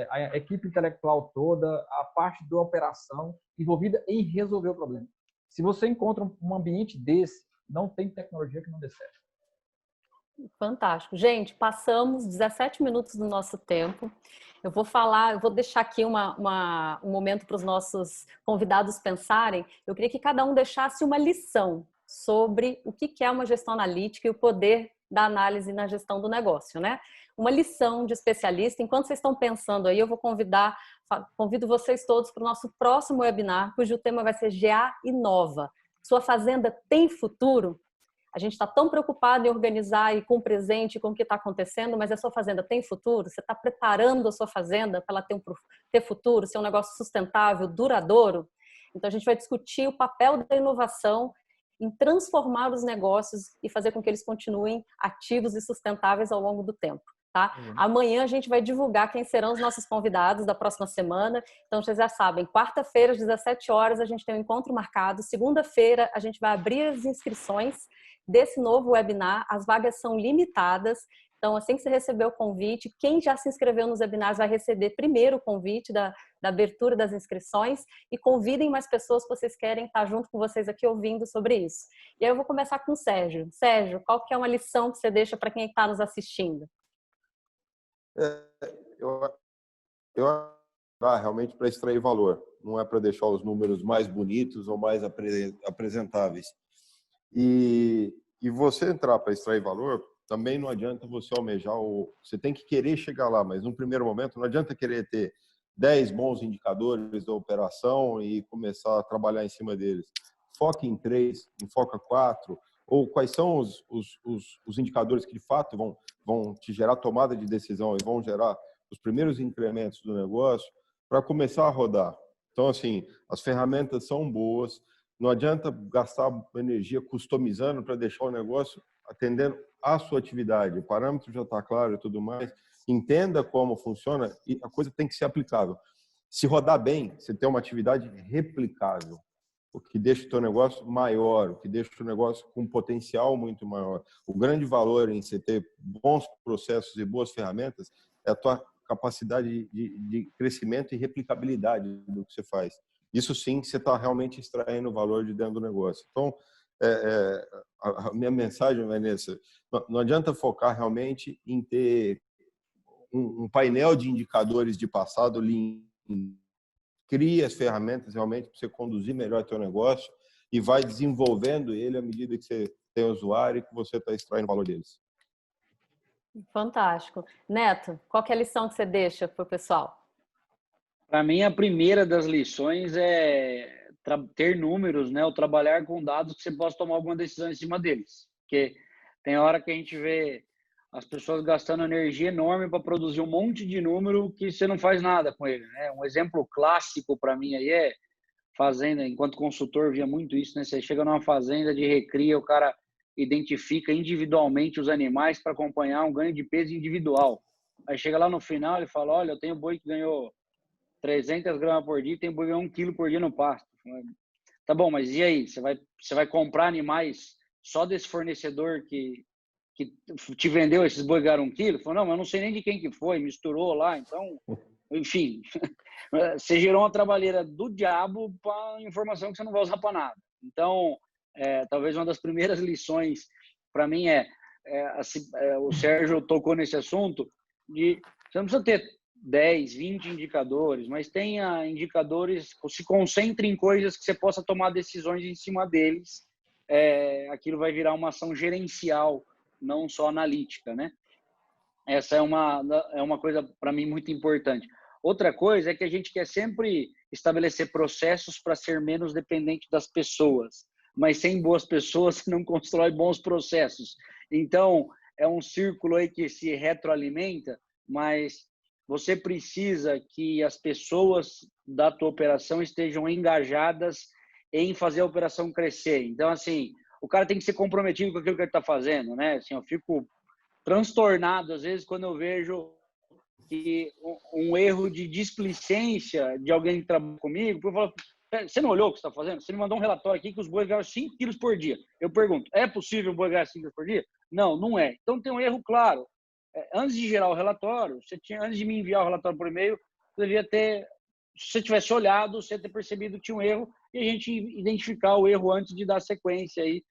a equipe intelectual toda, a parte da operação envolvida em resolver o problema. Se você encontra um ambiente desse, não tem tecnologia que não dê certo. Fantástico. Gente, passamos 17 minutos do nosso tempo. Eu vou deixar aqui um momento para os nossos convidados pensarem. Eu queria que cada um deixasse uma lição sobre o que é uma gestão analítica e o poder da análise na gestão do negócio, né? Uma lição de especialista. Enquanto vocês estão pensando aí, eu vou convido vocês todos para o nosso próximo webinar, cujo tema vai ser GA Inova. Sua fazenda tem futuro? A gente está tão preocupado em organizar e com o presente, com o que está acontecendo, mas a sua fazenda tem futuro? Você está preparando a sua fazenda para ela ter futuro, ser um negócio sustentável, duradouro? Então, a gente vai discutir o papel da inovação em transformar os negócios e fazer com que eles continuem ativos e sustentáveis ao longo do tempo. Tá? Amanhã a gente vai divulgar quem serão os nossos convidados da próxima semana. Então, vocês já sabem, quarta-feira, às 17 horas, a gente tem um encontro marcado. Segunda-feira, a gente vai abrir as inscrições desse novo webinar. As vagas são limitadas. Então, assim que você receber o convite, quem já se inscreveu nos webinars vai receber primeiro o convite da abertura das inscrições e convidem mais pessoas que vocês querem estar junto com vocês aqui ouvindo sobre isso. E aí eu vou começar com o Sérgio. Sérgio, qual que é uma lição que você deixa para quem está nos assistindo? Realmente para extrair valor, não é para deixar os números mais bonitos ou mais apresentáveis. E você entrar para extrair valor, também não adianta você almejar, você tem que querer chegar lá, mas num primeiro momento não adianta querer ter 10 bons indicadores da operação e começar a trabalhar em cima deles. Foque em 3, foca 4, ou quais são os indicadores que de fato vão te gerar tomada de decisão e vão gerar os primeiros incrementos do negócio para começar a rodar. Então, assim, as ferramentas são boas, não adianta gastar energia customizando para deixar o negócio atendendo à sua atividade. O parâmetro já está claro e tudo mais. Entenda como funciona e a coisa tem que ser aplicável. Se rodar bem, você tem uma atividade replicável, o que deixa o teu negócio maior, o que deixa o negócio com um potencial muito maior. O grande valor em você ter bons processos e boas ferramentas é a tua capacidade de crescimento e replicabilidade do que você faz. Isso sim, você está realmente extraindo valor de dentro do negócio. Então, a minha mensagem, Vanessa, não adianta focar realmente em ter um painel de indicadores de passado lindo. Crie as ferramentas realmente para você conduzir melhor o seu negócio e vai desenvolvendo ele à medida que você tem usuário e que você está extraindo valor deles. Fantástico. Neto, qual que é a lição que você deixa para o pessoal? Para mim, a primeira das lições é ter números, né? Ou trabalhar com dados que você possa tomar alguma decisão em cima deles. Porque tem hora que a gente vê as pessoas gastando energia enorme para produzir um monte de número que você não faz nada com ele, né? Um exemplo clássico para mim aí é fazenda. Enquanto consultor, via muito isso, né? Você chega numa fazenda de recria, o cara identifica individualmente os animais para acompanhar um ganho de peso individual. Aí chega lá no final, ele fala, olha, eu tenho boi que ganhou 300 gramas por dia, tem boi que ganhou 1 quilo por dia no pasto. Tá bom, mas e aí? Você vai comprar animais só desse fornecedor que que te vendeu esses boi ganharam 1 quilo, falou, não, mas eu não sei nem de quem que foi, misturou lá, então, enfim, você gerou uma trabalheira do diabo para informação que você não vai usar para nada. Então, talvez uma das primeiras lições para mim o Sérgio tocou nesse assunto, você não precisa ter 10, 20 indicadores, mas tenha indicadores, se concentre em coisas que você possa tomar decisões em cima deles. Aquilo vai virar uma ação gerencial, não só analítica, né? Essa é uma coisa, para mim, muito importante. Outra coisa é que a gente quer sempre estabelecer processos para ser menos dependente das pessoas, mas sem boas pessoas você não constrói bons processos. Então, é um círculo aí que se retroalimenta, mas você precisa que as pessoas da tua operação estejam engajadas em fazer a operação crescer. Então, assim, o cara tem que ser comprometido com aquilo que ele está fazendo, né? Assim, eu fico transtornado, às vezes, quando eu vejo que um erro de displicência de alguém que trabalha comigo, eu falo, você não olhou o que você está fazendo? Você me mandou um relatório aqui que os bois ganham 5 quilos por dia. Eu pergunto, é possível o boi ganhar 5 quilos por dia? Não, não é. Então tem um erro claro. Antes de gerar o relatório, antes de me enviar o relatório por e-mail, devia ter, se você tivesse olhado, você ter percebido que tinha um erro e a gente identificar o erro antes de dar sequência aí,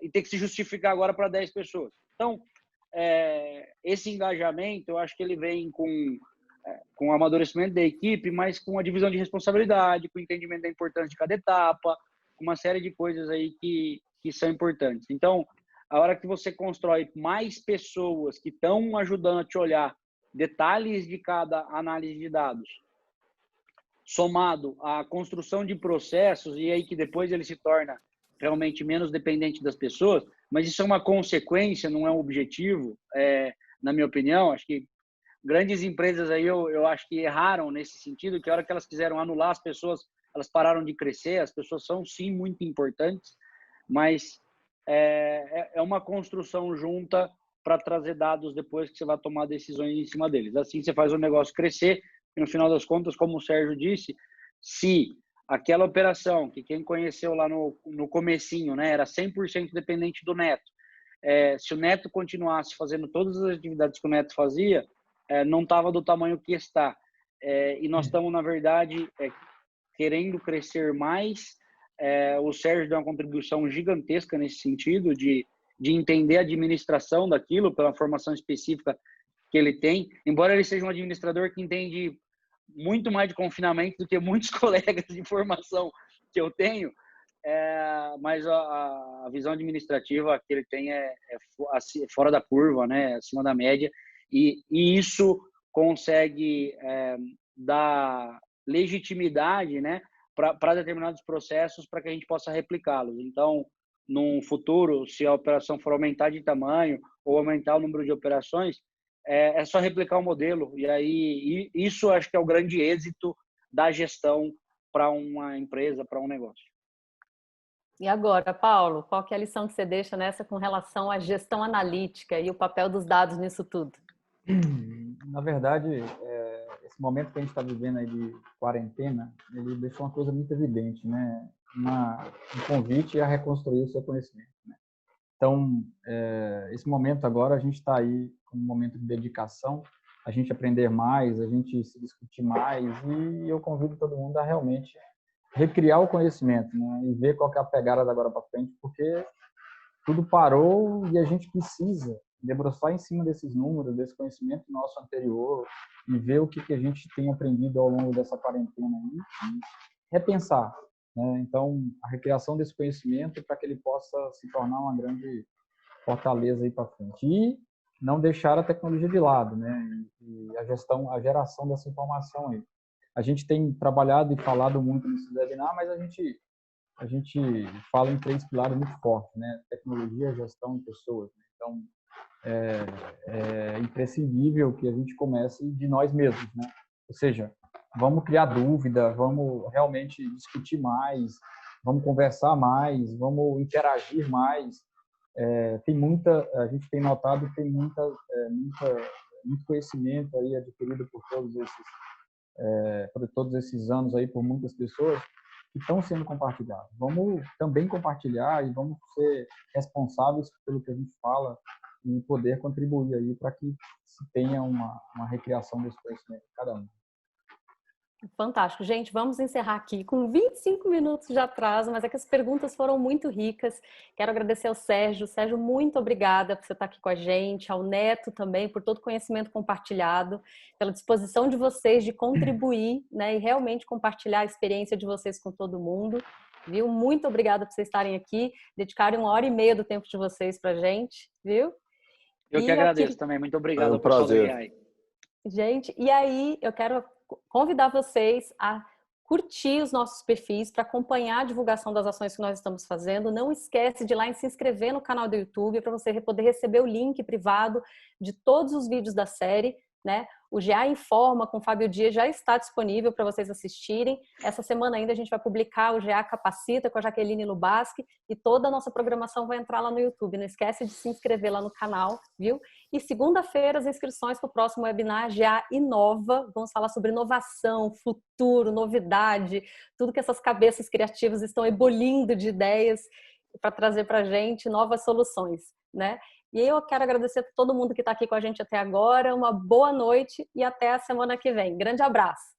e ter que se justificar agora para 10 pessoas. Então, esse engajamento, eu acho que ele vem com o amadurecimento da equipe, mas com a divisão de responsabilidade, com o entendimento da importância de cada etapa, com uma série de coisas aí que são importantes. Então, a hora que você constrói mais pessoas que estão ajudando a te olhar detalhes de cada análise de dados, somado à construção de processos, e aí que depois ele se torna realmente menos dependente das pessoas, mas isso é uma consequência, não é um objetivo, na minha opinião. Acho que grandes empresas aí eu acho que erraram nesse sentido, que a hora que elas quiseram anular as pessoas, elas pararam de crescer. As pessoas são sim muito importantes, mas é uma construção junta para trazer dados depois que você vai tomar decisões em cima deles. Assim você faz o negócio crescer e no final das contas, como o Sérgio disse, se aquela operação que quem conheceu lá no comecinho, né, era 100% dependente do Neto, se o Neto continuasse fazendo todas as atividades que o Neto fazia, não estava do tamanho que está. E nós estamos, na verdade, querendo crescer mais. O Sérgio deu uma contribuição gigantesca nesse sentido, de entender a administração daquilo, pela formação específica que ele tem. Embora ele seja um administrador que entende muito mais de confinamento do que muitos colegas de formação que eu tenho, mas a visão administrativa que ele tem é fora da curva, né? Acima da média, e isso consegue dar legitimidade, né, para determinados processos, para que a gente possa replicá-los. Então, num futuro, se a operação for aumentar de tamanho ou aumentar o número de operações, é só replicar o modelo. E aí, isso acho que é o grande êxito da gestão para uma empresa, para um negócio. E agora, Paulo, qual que é a lição que você deixa nessa com relação à gestão analítica e o papel dos dados nisso tudo? Na verdade, esse momento que a gente está vivendo aí de quarentena, ele deixou uma coisa muito evidente, né? Um convite a reconstruir o seu conhecimento, né? Então, esse momento agora, a gente está aí com um momento de dedicação, a gente aprender mais, a gente se discutir mais, e eu convido todo mundo a realmente recriar o conhecimento, né? E ver qual que é a pegada da agora para frente, porque tudo parou e a gente precisa debruçar em cima desses números, desse conhecimento nosso anterior, e ver o que a gente tem aprendido ao longo dessa quarentena aí, e repensar, né? Então, a recriação desse conhecimento para que ele possa se tornar uma grande fortaleza aí para frente. E não deixar a tecnologia de lado, né? E a geração dessa informação aí. A gente tem trabalhado e falado muito nesse webinar, mas a gente fala em 3 pilares muito fortes, né? Tecnologia, gestão e pessoas. Então, é imprescindível que a gente comece de nós mesmos, né? Ou seja, vamos criar dúvida, vamos realmente discutir mais, vamos conversar mais, vamos interagir mais. A gente tem notado que tem muito conhecimento aí adquirido por todos esses anos aí, por muitas pessoas, que estão sendo compartilhados. Vamos também compartilhar e vamos ser responsáveis pelo que a gente fala e poder contribuir aí para que se tenha uma recriação desse conhecimento de cada um. Fantástico. Gente, vamos encerrar aqui com 25 minutos de atraso, mas é que as perguntas foram muito ricas. Quero agradecer ao Sérgio. Sérgio, muito obrigada por você estar aqui com a gente, ao Neto também, por todo o conhecimento compartilhado, pela disposição de vocês de contribuir, né, e realmente compartilhar a experiência de vocês com todo mundo. Viu? Muito obrigada por vocês estarem aqui, dedicarem 1h30 do tempo de vocês para a gente, viu? Eu que agradeço também. Muito obrigado. É um prazer. Gente, e aí eu quero convidar vocês a curtir os nossos perfis para acompanhar a divulgação das ações que nós estamos fazendo. Não esquece de ir lá e se inscrever no canal do YouTube para você poder receber o link privado de todos os vídeos da série, né? O GA Informa com o Fábio Dias já está disponível para vocês assistirem. Essa semana ainda a gente vai publicar o GA Capacita com a Jaqueline Lubaski e toda a nossa programação vai entrar lá no YouTube. Não esquece de se inscrever lá no canal, viu? E segunda-feira as inscrições para o próximo webinar GA Inova. Vamos falar sobre inovação, futuro, novidade, tudo que essas cabeças criativas estão ebolindo de ideias para trazer para a gente novas soluções, né? E eu quero agradecer a todo mundo que está aqui com a gente até agora. Uma boa noite e até a semana que vem. Grande abraço!